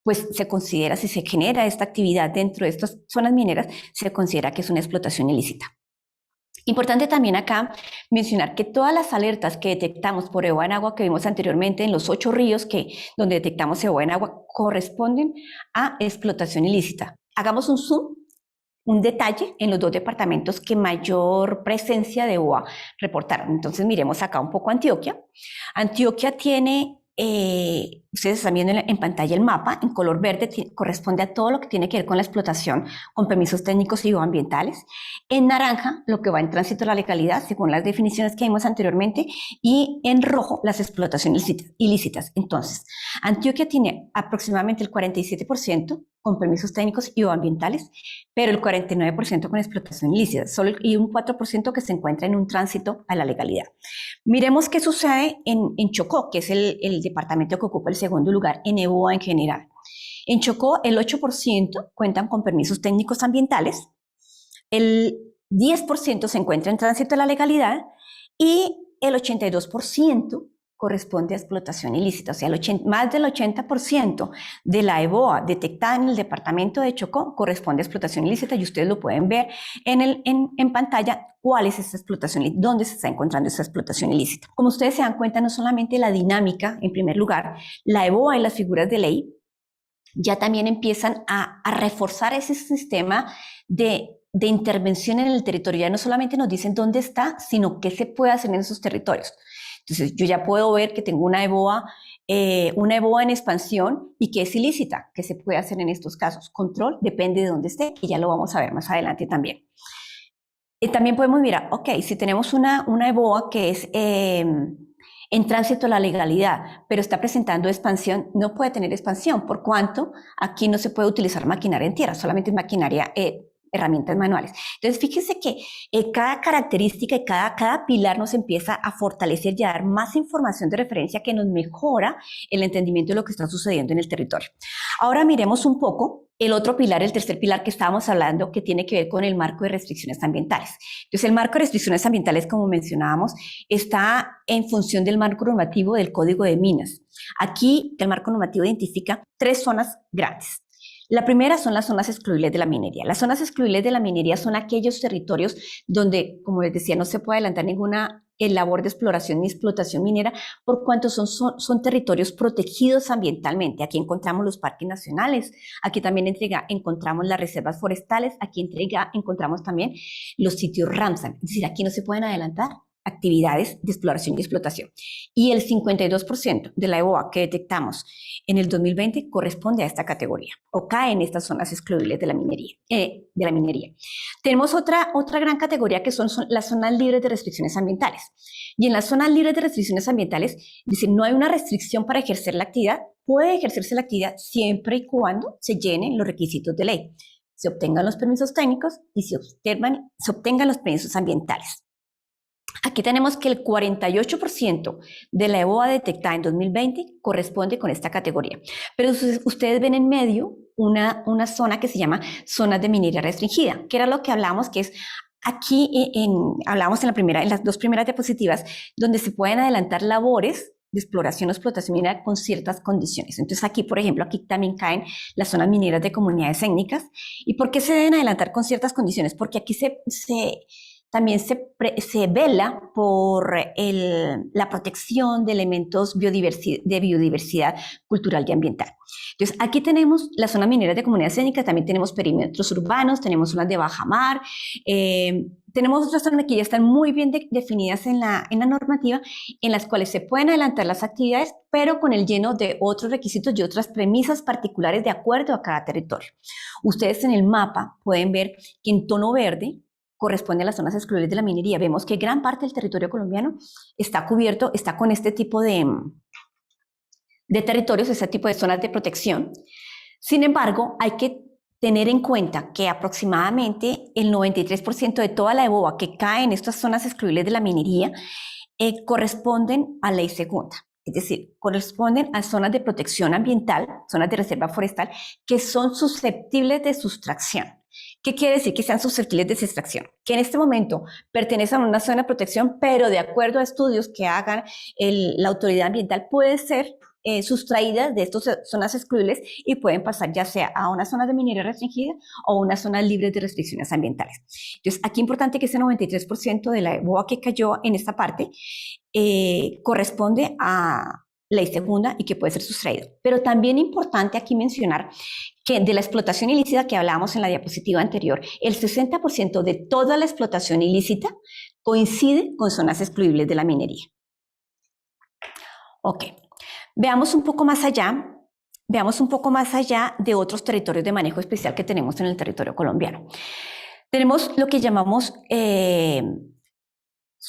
pues se considera, si se genera esta actividad dentro de estas zonas mineras, se considera que es una explotación ilícita. Importante también acá mencionar que todas las alertas que detectamos por EBOA en agua que vimos anteriormente en los 8 ríos donde detectamos EBOA en agua corresponden a explotación ilícita. Hagamos un zoom, un detalle en los 2 departamentos que mayor presencia de EBOA reportaron. Entonces miremos acá un poco Antioquia. Antioquia tiene, ustedes están viendo en pantalla el mapa, en color verde corresponde a todo lo que tiene que ver con la explotación con permisos técnicos y ambientales. En naranja, lo que va en tránsito a la legalidad, según las definiciones que vimos anteriormente, y en rojo, las explotaciones ilícitas. Entonces, Antioquia tiene aproximadamente el 47% con permisos técnicos y ambientales, pero el 49% con explotación ilícita, y un 4% que se encuentra en un tránsito a la legalidad. Miremos qué sucede en Chocó, que es el departamento que ocupa el segundo lugar en EBOA en general. En Chocó, el 8% cuentan con permisos técnicos ambientales, el 10% se encuentra en tránsito a la legalidad y el 82% corresponde a explotación ilícita. O sea, más del 80% de la EBOA detectada en el departamento de Chocó corresponde a explotación ilícita y ustedes lo pueden ver en pantalla cuál es esa explotación, dónde se está encontrando esa explotación ilícita. Como ustedes se dan cuenta, no solamente la dinámica, en primer lugar, la EBOA y las figuras de ley ya también empiezan a reforzar ese sistema de intervención en el territorio. Ya no solamente nos dicen dónde está, sino qué se puede hacer en esos territorios. Entonces, yo ya puedo ver que tengo una EBOA en expansión y que es ilícita, que se puede hacer en estos casos. Control depende de dónde esté y ya lo vamos a ver más adelante también. También podemos mirar, ok, si tenemos una EBOA que es en tránsito a la legalidad, pero está presentando expansión, no puede tener expansión, por cuanto aquí no se puede utilizar maquinaria en tierra, solamente es maquinaria, herramientas manuales. Entonces, fíjense que cada característica y cada pilar nos empieza a fortalecer y a dar más información de referencia que nos mejora el entendimiento de lo que está sucediendo en el territorio. Ahora miremos un poco el otro pilar, el tercer pilar que estábamos hablando, que tiene que ver con el marco de restricciones ambientales. Entonces, el marco de restricciones ambientales, como mencionábamos, está en función del marco normativo del Código de Minas. Aquí, el marco normativo identifica 3 zonas grandes. La primera son las zonas excluibles de la minería. Las zonas excluibles de la minería son aquellos territorios donde, como les decía, no se puede adelantar ninguna labor de exploración ni explotación minera, por cuanto son territorios protegidos ambientalmente. Aquí encontramos los parques nacionales, aquí también encontramos las reservas forestales, aquí encontramos también los sitios Ramsar. Es decir, aquí no se pueden adelantar actividades de exploración y explotación. Y el 52% de la EBOA que detectamos en el 2020 corresponde a esta categoría o cae en estas zonas excluibles de la minería. Tenemos otra gran categoría que son las zonas libres de restricciones ambientales. Y en las zonas libres de restricciones ambientales, dice, no hay una restricción para ejercer la actividad, puede ejercerse la actividad siempre y cuando se llenen los requisitos de ley, se obtengan los permisos técnicos y se obtengan los permisos ambientales. Aquí tenemos que el 48% de la EBOA detectada en 2020 corresponde con esta categoría. Pero ustedes ven en medio una zona que se llama zonas de minería restringida, que era lo que hablamos, que es aquí hablamos en las 2 primeras diapositivas, donde se pueden adelantar labores de exploración o explotación minera con ciertas condiciones. Entonces aquí, por ejemplo, aquí también caen las zonas mineras de comunidades étnicas. ¿Y por qué se deben adelantar con ciertas condiciones? Porque aquí también se vela por la protección de elementos de biodiversidad cultural y ambiental. Entonces, aquí tenemos las zonas mineras de comunidades étnicas, también tenemos perímetros urbanos, tenemos zonas de bajamar, tenemos otras zonas que ya están muy bien definidas en la normativa, en las cuales se pueden adelantar las actividades, pero con el lleno de otros requisitos y otras premisas particulares de acuerdo a cada territorio. Ustedes en el mapa pueden ver que en tono verde corresponde a las zonas excluibles de la minería. Vemos que gran parte del territorio colombiano está cubierto, está con este tipo de territorios, este tipo de zonas de protección. Sin embargo, hay que tener en cuenta que aproximadamente el 93% de toda la EBOA que cae en estas zonas excluibles de la minería corresponden a ley segunda. Es decir, corresponden a zonas de protección ambiental, zonas de reserva forestal, que son susceptibles de sustracción. ¿Qué quiere decir que sean susceptibles de extracción? Que en este momento pertenecen a una zona de protección, pero de acuerdo a estudios que hagan la autoridad ambiental puede ser sustraídas de estas zonas excluibles y pueden pasar ya sea a una zona de minería restringida o una zona libre de restricciones ambientales. Entonces, aquí es importante que ese 93% de la EBOA que cayó en esta parte corresponde a ley segunda y que puede ser sustraído. Pero también importante aquí mencionar que de la explotación ilícita que hablábamos en la diapositiva anterior, el 60% de toda la explotación ilícita coincide con zonas excluibles de la minería. Ok, veamos un poco más allá de otros territorios de manejo especial que tenemos en el territorio colombiano. Tenemos lo que llamamos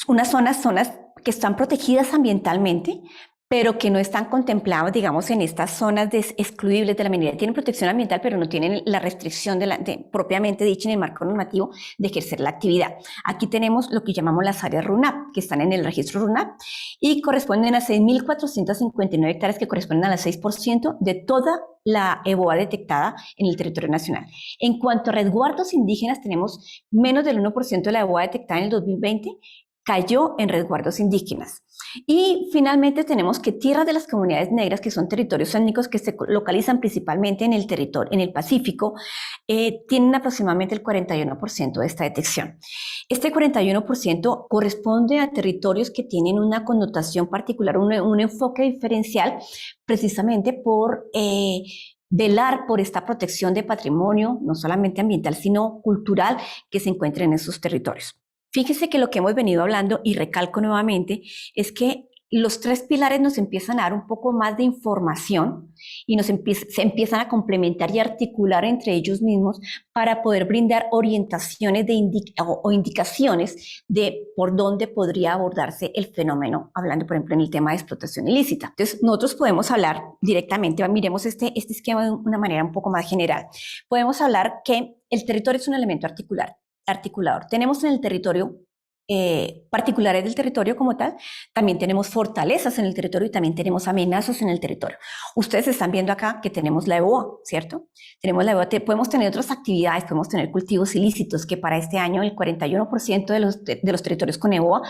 unas zonas que están protegidas ambientalmente, pero que no están contemplados, digamos, en estas zonas excluibles de la minería. Tienen protección ambiental, pero no tienen la restricción propiamente dicha en el marco normativo de ejercer la actividad. Aquí tenemos lo que llamamos las áreas RUNAP, que están en el registro RUNAP, y corresponden a 6.459 hectáreas, que corresponden al 6% de toda la EBOA detectada en el territorio nacional. En cuanto a resguardos indígenas, tenemos menos del 1% de la EBOA detectada en el 2020, cayó en resguardos indígenas. Y finalmente tenemos que tierras de las comunidades negras, que son territorios étnicos que se localizan principalmente en el Pacífico, tienen aproximadamente el 41% de esta detección. Este 41% corresponde a territorios que tienen una connotación particular, un enfoque diferencial, precisamente por velar por esta protección de patrimonio, no solamente ambiental, sino cultural, que se encuentra en esos territorios. Fíjese que lo que hemos venido hablando, y recalco nuevamente, es que los tres pilares nos empiezan a dar un poco más de información y se empiezan a complementar y articular entre ellos mismos para poder brindar orientaciones o indicaciones de por dónde podría abordarse el fenómeno, hablando, por ejemplo, en el tema de explotación ilícita. Entonces, nosotros podemos hablar directamente, miremos este esquema de una manera un poco más general. Podemos hablar que el territorio es un elemento articulador. Tenemos en el territorio particulares del territorio como tal, también tenemos fortalezas en el territorio y también tenemos amenazas en el territorio. Ustedes están viendo acá que tenemos la EBOA, ¿cierto? Tenemos la EBOA, podemos tener otras actividades, podemos tener cultivos ilícitos, que para este año el 41% de los territorios con EBOA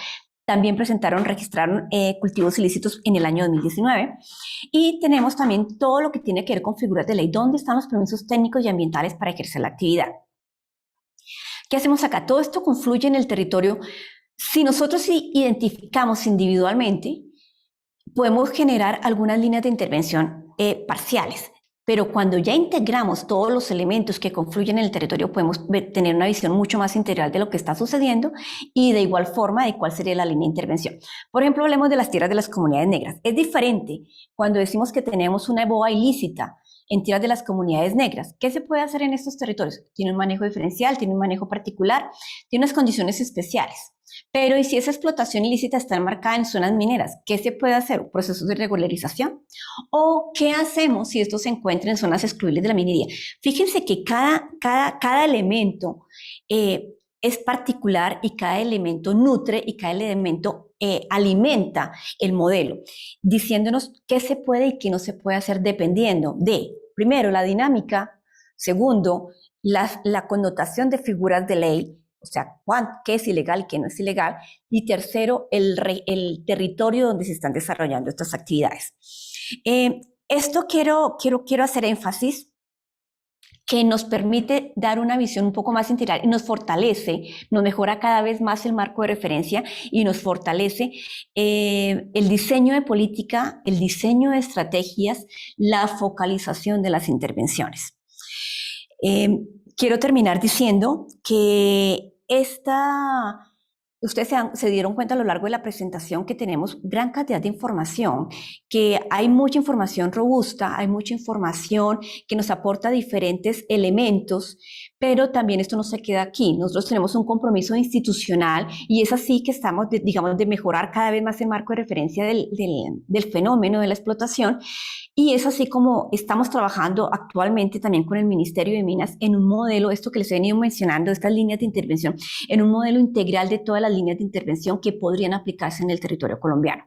también registraron cultivos ilícitos en el año 2019. Y tenemos también todo lo que tiene que ver con figuras de ley, dónde están los permisos técnicos y ambientales para ejercer la actividad. ¿Qué hacemos acá? Todo esto confluye en el territorio. Si nosotros identificamos individualmente, podemos generar algunas líneas de intervención parciales, pero cuando ya integramos todos los elementos que confluyen en el territorio, podemos tener una visión mucho más integral de lo que está sucediendo y de igual forma de cuál sería la línea de intervención. Por ejemplo, hablemos de las tierras de las comunidades negras. Es diferente cuando decimos que tenemos una EBOA ilícita en tierras de las comunidades negras. ¿Qué se puede hacer en estos territorios? Tiene un manejo diferencial, tiene un manejo particular, tiene unas condiciones especiales. Pero ¿y si esa explotación ilícita está enmarcada en zonas mineras? ¿Qué se puede hacer? ¿Procesos de regularización? ¿O qué hacemos si esto se encuentra en zonas excluibles de la minería? Fíjense que cada elemento es particular y cada elemento nutre y cada elemento alimenta el modelo, diciéndonos qué se puede y qué no se puede hacer dependiendo de, primero, la dinámica, segundo, la connotación de figuras de ley, o sea, qué es ilegal y qué no es ilegal, y tercero, el territorio donde se están desarrollando estas actividades. Esto quiero hacer énfasis, que nos permite dar una visión un poco más integral y nos fortalece, nos mejora cada vez más el marco de referencia y nos fortalece el diseño de política, el diseño de estrategias, la focalización de las intervenciones. Quiero terminar diciendo que ustedes se dieron cuenta a lo largo de la presentación que tenemos gran cantidad de información, que hay mucha información robusta, hay mucha información que nos aporta diferentes elementos, pero también esto no se queda aquí. Nosotros tenemos un compromiso institucional y es así que estamos, de mejorar cada vez más el marco de referencia del fenómeno de la explotación. Y es así como estamos trabajando actualmente también con el Ministerio de Minas en un modelo, esto que les he venido mencionando, estas líneas de intervención, en un modelo integral de todas las líneas de intervención que podrían aplicarse en el territorio colombiano.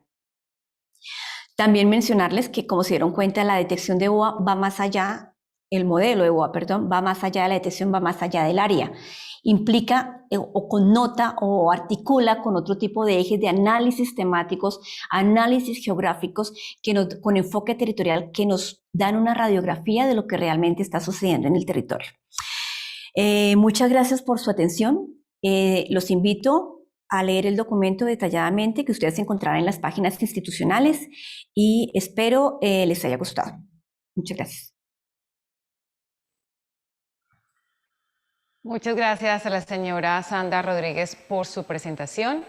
También mencionarles que, como se dieron cuenta, la detección de EBOA va más allá, el modelo de EBOA, perdón, va más allá de la detección, va más allá del área. implica o connota o articula con otro tipo de ejes de análisis temáticos, análisis geográficos con enfoque territorial que nos dan una radiografía de lo que realmente está sucediendo en el territorio. Muchas gracias por su atención. Los invito a leer el documento detalladamente que ustedes encontrarán en las páginas institucionales y espero les haya gustado. Muchas gracias.
Muchas gracias a la señora Sandra Rodríguez por su presentación.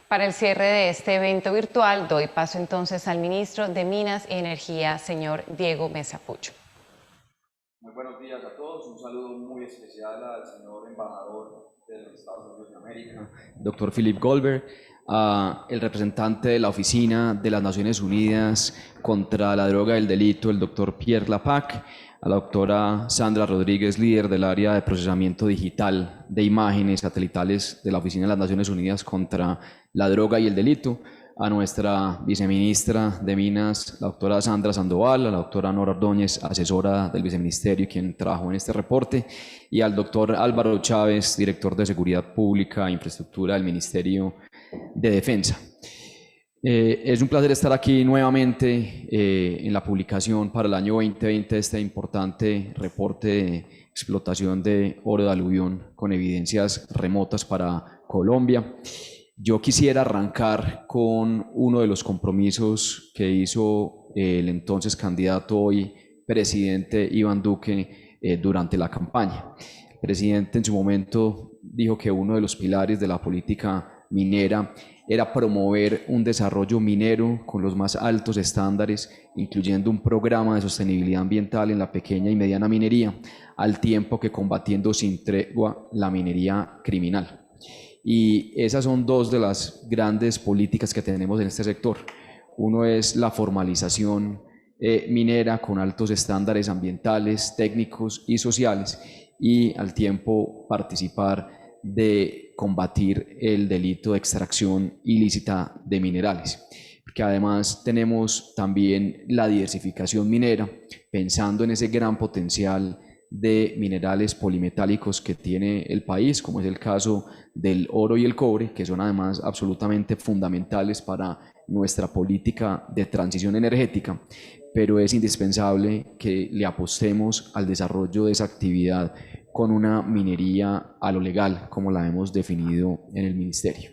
Para el cierre de este evento virtual, doy paso entonces al ministro de Minas y Energía, señor Diego Mesa Pucho.
Muy buenos días a todos. Un saludo muy especial al señor embajador de los Estados Unidos de América, doctor Philip Goldberg, el representante de la Oficina de las Naciones Unidas contra la Droga y el Delito, el doctor Pierre Lapac, a la doctora Sandra Rodríguez, líder del área de procesamiento digital de imágenes satelitales de la Oficina de las Naciones Unidas contra la Droga y el Delito, a nuestra viceministra de Minas, la doctora Sandra Sandoval, a la doctora Nora Ordóñez, asesora del viceministerio, quien trabajó en este reporte, y al doctor Álvaro Chávez, director de Seguridad Pública e Infraestructura del Ministerio de Defensa. Es un placer estar aquí nuevamente en la publicación para el año 2020 de este importante reporte de explotación de oro de aluvión con evidencias remotas para Colombia. Yo quisiera arrancar con uno de los compromisos que hizo el entonces candidato, hoy presidente Iván Duque, durante la campaña. El presidente en su momento dijo que uno de los pilares de la política minera era promover un desarrollo minero con los más altos estándares, incluyendo un programa de sostenibilidad ambiental en la pequeña y mediana minería, al tiempo que combatiendo sin tregua la minería criminal. Y esas son dos de las grandes políticas que tenemos en este sector. Uno es la formalización minera con altos estándares ambientales, técnicos y sociales, y al tiempo participar de combatir el delito de extracción ilícita de minerales. Porque además tenemos también la diversificación minera, pensando en ese gran potencial de minerales polimetálicos que tiene el país, como es el caso del oro y el cobre, que son además absolutamente fundamentales para nuestra política de transición energética, pero es indispensable que le apostemos al desarrollo de esa actividad con una minería a lo legal, como la hemos definido en el ministerio.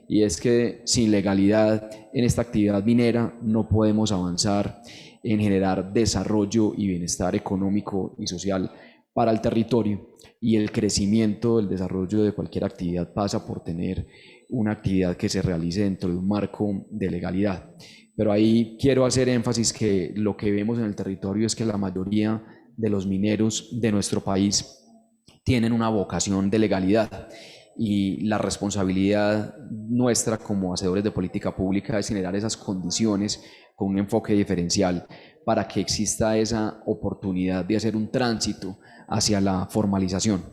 Y es que sin legalidad en esta actividad minera no podemos avanzar en generar desarrollo y bienestar económico y social para el territorio, y el crecimiento, el desarrollo de cualquier actividad pasa por tener una actividad que se realice dentro de un marco de legalidad. Pero ahí quiero hacer énfasis que lo que vemos en el territorio es que la mayoría de los mineros de nuestro país tienen una vocación de legalidad, y la responsabilidad nuestra como hacedores de política pública es generar esas condiciones con un enfoque diferencial para que exista esa oportunidad de hacer un tránsito hacia la formalización.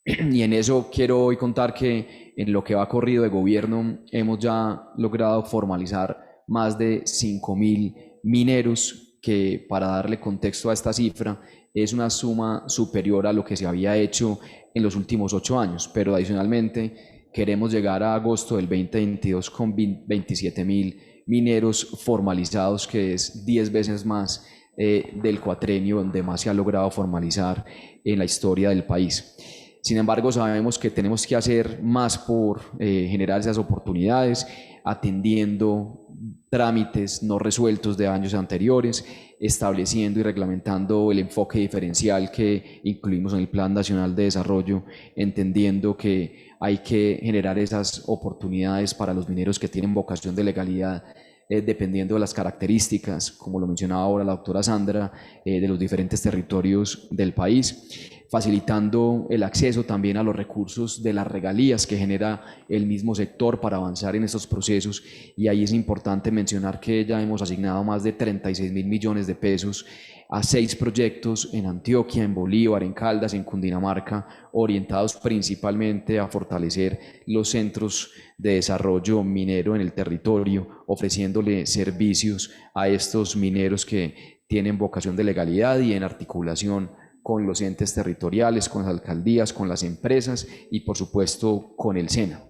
Y en eso quiero hoy contar que en lo que va corrido de gobierno hemos ya logrado formalizar más de 5.000 mineros, que, para darle contexto a esta cifra, es una suma superior a lo que se había hecho en los últimos 8 años, pero adicionalmente queremos llegar a agosto del 2022 con 27.000 mineros formalizados, que es 10 veces más del cuatrenio donde más se ha logrado formalizar en la historia del país. Sin embargo, sabemos que tenemos que hacer más por generar esas oportunidades, atendiendo trámites no resueltos de años anteriores, estableciendo y reglamentando el enfoque diferencial que incluimos en el Plan Nacional de Desarrollo, entendiendo que hay que generar esas oportunidades para los mineros que tienen vocación de legalidad, dependiendo de las características, como lo mencionaba ahora la doctora Sandra, de los diferentes territorios del país, facilitando el acceso también a los recursos de las regalías que genera el mismo sector para avanzar en estos procesos. Y ahí es importante mencionar que ya hemos asignado más de 36.000 millones de pesos a 6 proyectos en Antioquia, en Bolívar, en Caldas, en Cundinamarca, orientados principalmente a fortalecer los centros de desarrollo minero en el territorio, ofreciéndole servicios a estos mineros que tienen vocación de legalidad, y en articulación con los entes territoriales, con las alcaldías, con las empresas y por supuesto con el SENA.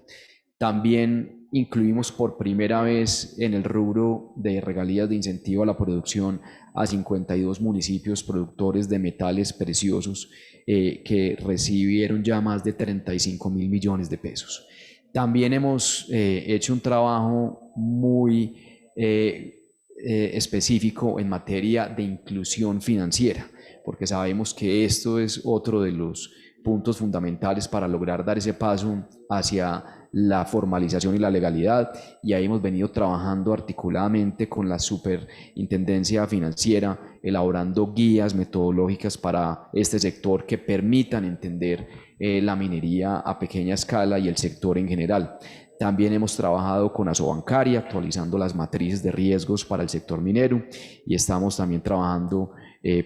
También incluimos por primera vez en el rubro de regalías de incentivo a la producción a 52 municipios productores de metales preciosos que recibieron ya más de 35.000 millones de pesos. También hemos hecho un trabajo muy específico en materia de inclusión financiera, porque sabemos que esto es otro de los puntos fundamentales para lograr dar ese paso hacia la formalización y la legalidad, y ahí hemos venido trabajando articuladamente con la Superintendencia Financiera, elaborando guías metodológicas para este sector que permitan entender la minería a pequeña escala y el sector en general. También hemos trabajado con Asobancaria, actualizando las matrices de riesgos para el sector minero, y estamos también trabajando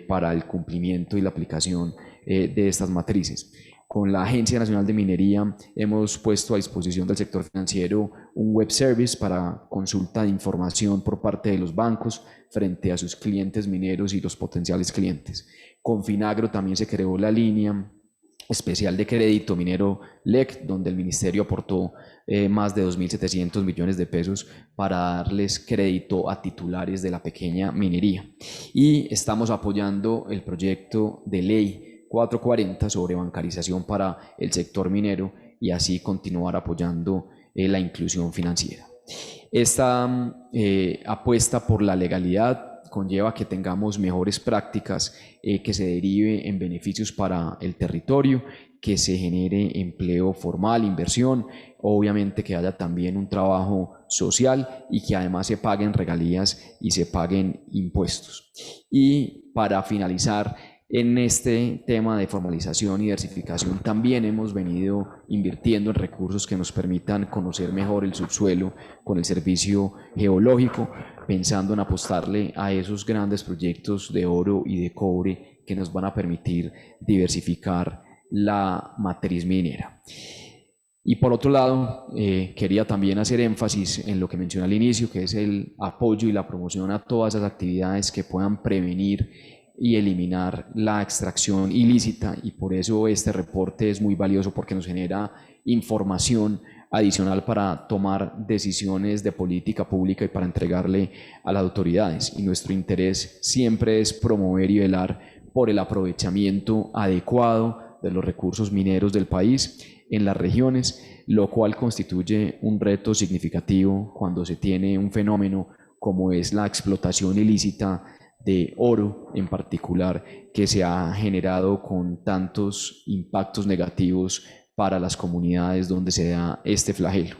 para el cumplimiento y la aplicación de estas matrices. Con la Agencia Nacional de Minería hemos puesto a disposición del sector financiero un web service para consulta de información por parte de los bancos frente a sus clientes mineros y los potenciales clientes. Con Finagro también se creó la línea especial de crédito minero LEC, donde el ministerio aportó más de 2.700 millones de pesos para darles crédito a titulares de la pequeña minería. Y estamos apoyando el proyecto de ley 440 sobre bancarización para el sector minero y así continuar apoyando la inclusión financiera. Esta apuesta por la legalidad conlleva que tengamos mejores prácticas que se derive en beneficios para el territorio, que se genere empleo formal, inversión, obviamente que haya también un trabajo social y que además se paguen regalías y se paguen impuestos. Y para finalizar, en este tema de formalización y diversificación también hemos venido invirtiendo en recursos que nos permitan conocer mejor el subsuelo con el servicio geológico, pensando en apostarle a esos grandes proyectos de oro y de cobre que nos van a permitir diversificar la matriz minera. Y por otro lado, quería también hacer énfasis en lo que mencioné al inicio, que es el apoyo y la promoción a todas esas actividades que puedan prevenir y eliminar la extracción ilícita, y por eso este reporte es muy valioso porque nos genera información adicional para tomar decisiones de política pública y para entregarle a las autoridades. Y nuestro interés siempre es promover y velar por el aprovechamiento adecuado de los recursos mineros del país en las regiones, lo cual constituye un reto significativo cuando se tiene un fenómeno como es la explotación ilícita de oro en particular, que se ha generado con tantos impactos negativos para las comunidades donde se da este flagelo.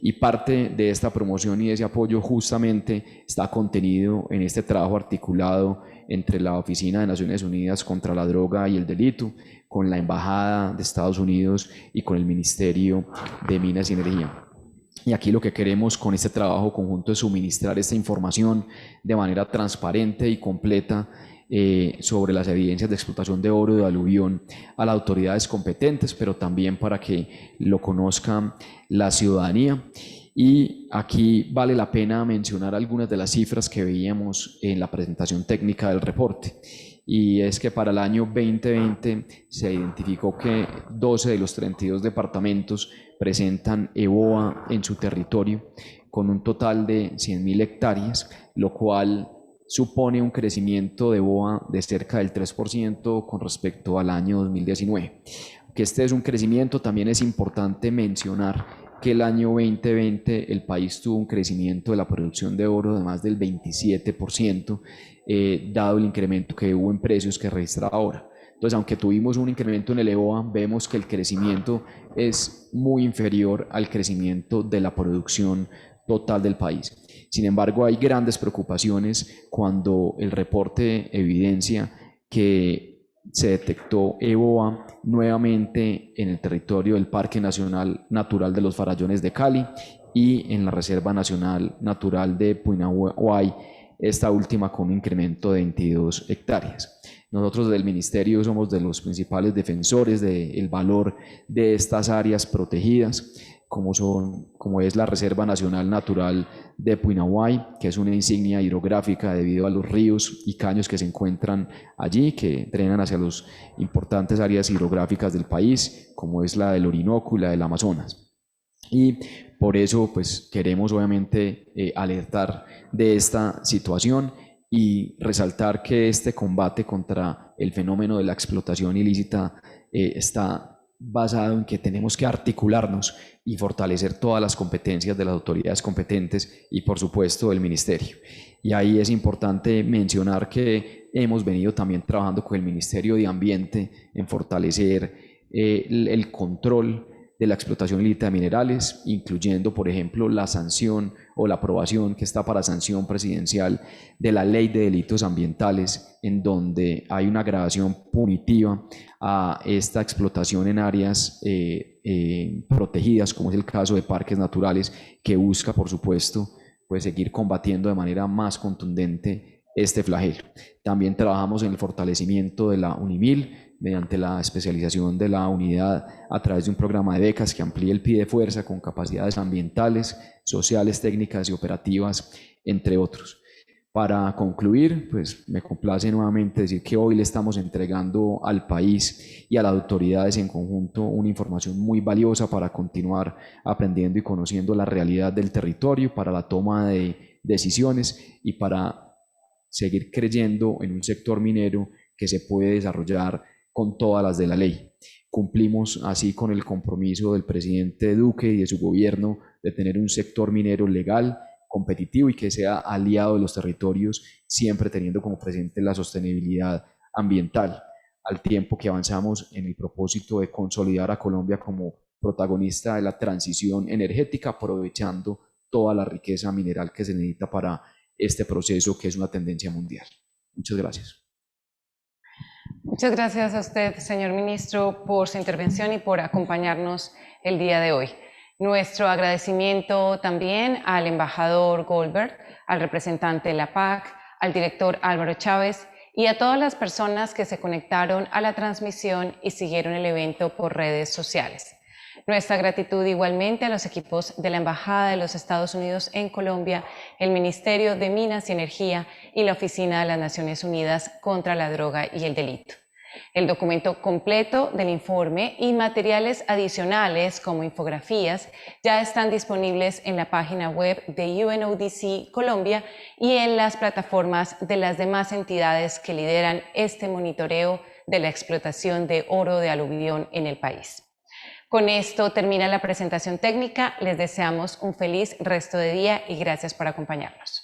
Y parte de esta promoción y de ese apoyo justamente está contenido en este trabajo articulado entre la Oficina de Naciones Unidas contra la Droga y el Delito, con la Embajada de Estados Unidos y con el Ministerio de Minas y Energía. Y aquí lo que queremos con este trabajo conjunto es suministrar esta información de manera transparente y completa sobre las evidencias de explotación de oro de aluvión a las autoridades competentes, pero también para que lo conozca la ciudadanía. Y aquí vale la pena mencionar algunas de las cifras que veíamos en la presentación técnica del reporte. Y es que para el año 2020 se identificó que 12 de los 32 departamentos presentan EBOA en su territorio, con un total de 100.000 hectáreas, lo cual supone un crecimiento de EBOA de cerca del 3% con respecto al año 2019. Que este es un crecimiento, también es importante mencionar que el año 2020 el país tuvo un crecimiento de la producción de oro de más del 27%, dado el incremento que hubo en precios que registra ahora. Entonces, aunque tuvimos un incremento en el EBOA, vemos que el crecimiento es muy inferior al crecimiento de la producción total del país. Sin embargo, hay grandes preocupaciones cuando el reporte evidencia que se detectó EBOA nuevamente en el territorio del Parque Nacional Natural de los Farallones de Cali y en la Reserva Nacional Natural de Puinahuay, esta última con un incremento de 22 hectáreas. Nosotros del Ministerio somos de los principales defensores del valor de estas áreas protegidas, como es la Reserva Nacional Natural de Puinahuay, que es una insignia hidrográfica debido a los ríos y caños que se encuentran allí, que drenan hacia las importantes áreas hidrográficas del país, como es la del Orinoco y la del Amazonas. Y por eso pues queremos obviamente alertar de esta situación y resaltar que este combate contra el fenómeno de la explotación ilícita está basado en que tenemos que articularnos y fortalecer todas las competencias de las autoridades competentes y por supuesto del ministerio. Y ahí es importante mencionar que hemos venido también trabajando con el Ministerio de Ambiente en fortalecer el control de la explotación ilícita de minerales, incluyendo, por ejemplo, la sanción o la aprobación que está para sanción presidencial de la Ley de Delitos Ambientales, en donde hay una gradación punitiva a esta explotación en áreas protegidas, como es el caso de parques naturales, que busca, por supuesto, pues seguir combatiendo de manera más contundente este flagelo. También trabajamos en el fortalecimiento de la UNIMIL, mediante la especialización de la unidad a través de un programa de becas que amplíe el PIE de fuerza con capacidades ambientales, sociales, técnicas y operativas, entre otros. Para concluir, pues me complace nuevamente decir que hoy le estamos entregando al país y a las autoridades en conjunto una información muy valiosa para continuar aprendiendo y conociendo la realidad del territorio, para la toma de decisiones y para seguir creyendo en un sector minero que se puede desarrollar con todas las de la ley. Cumplimos así con el compromiso del presidente Duque y de su gobierno de tener un sector minero legal, competitivo y que sea aliado de los territorios, siempre teniendo como presente la sostenibilidad ambiental, al tiempo que avanzamos en el propósito de consolidar a Colombia como protagonista de la transición energética, aprovechando toda la riqueza mineral que se necesita para este proceso que es una tendencia mundial. Muchas gracias.
Muchas gracias a usted, señor ministro, por su intervención y por acompañarnos el día de hoy. Nuestro agradecimiento también al embajador Goldberg, al representante de la PAC, al director Álvaro Chávez y a todas las personas que se conectaron a la transmisión y siguieron el evento por redes sociales. Nuestra gratitud igualmente a los equipos de la Embajada de los Estados Unidos en Colombia, el Ministerio de Minas y Energía y la Oficina de las Naciones Unidas contra la Droga y el Delito. El documento completo del informe y materiales adicionales como infografías ya están disponibles en la página web de UNODC Colombia y en las plataformas de las demás entidades que lideran este monitoreo de la explotación de oro de aluvión en el país. Con esto termina la presentación técnica. Les deseamos un feliz resto de día y gracias por acompañarnos.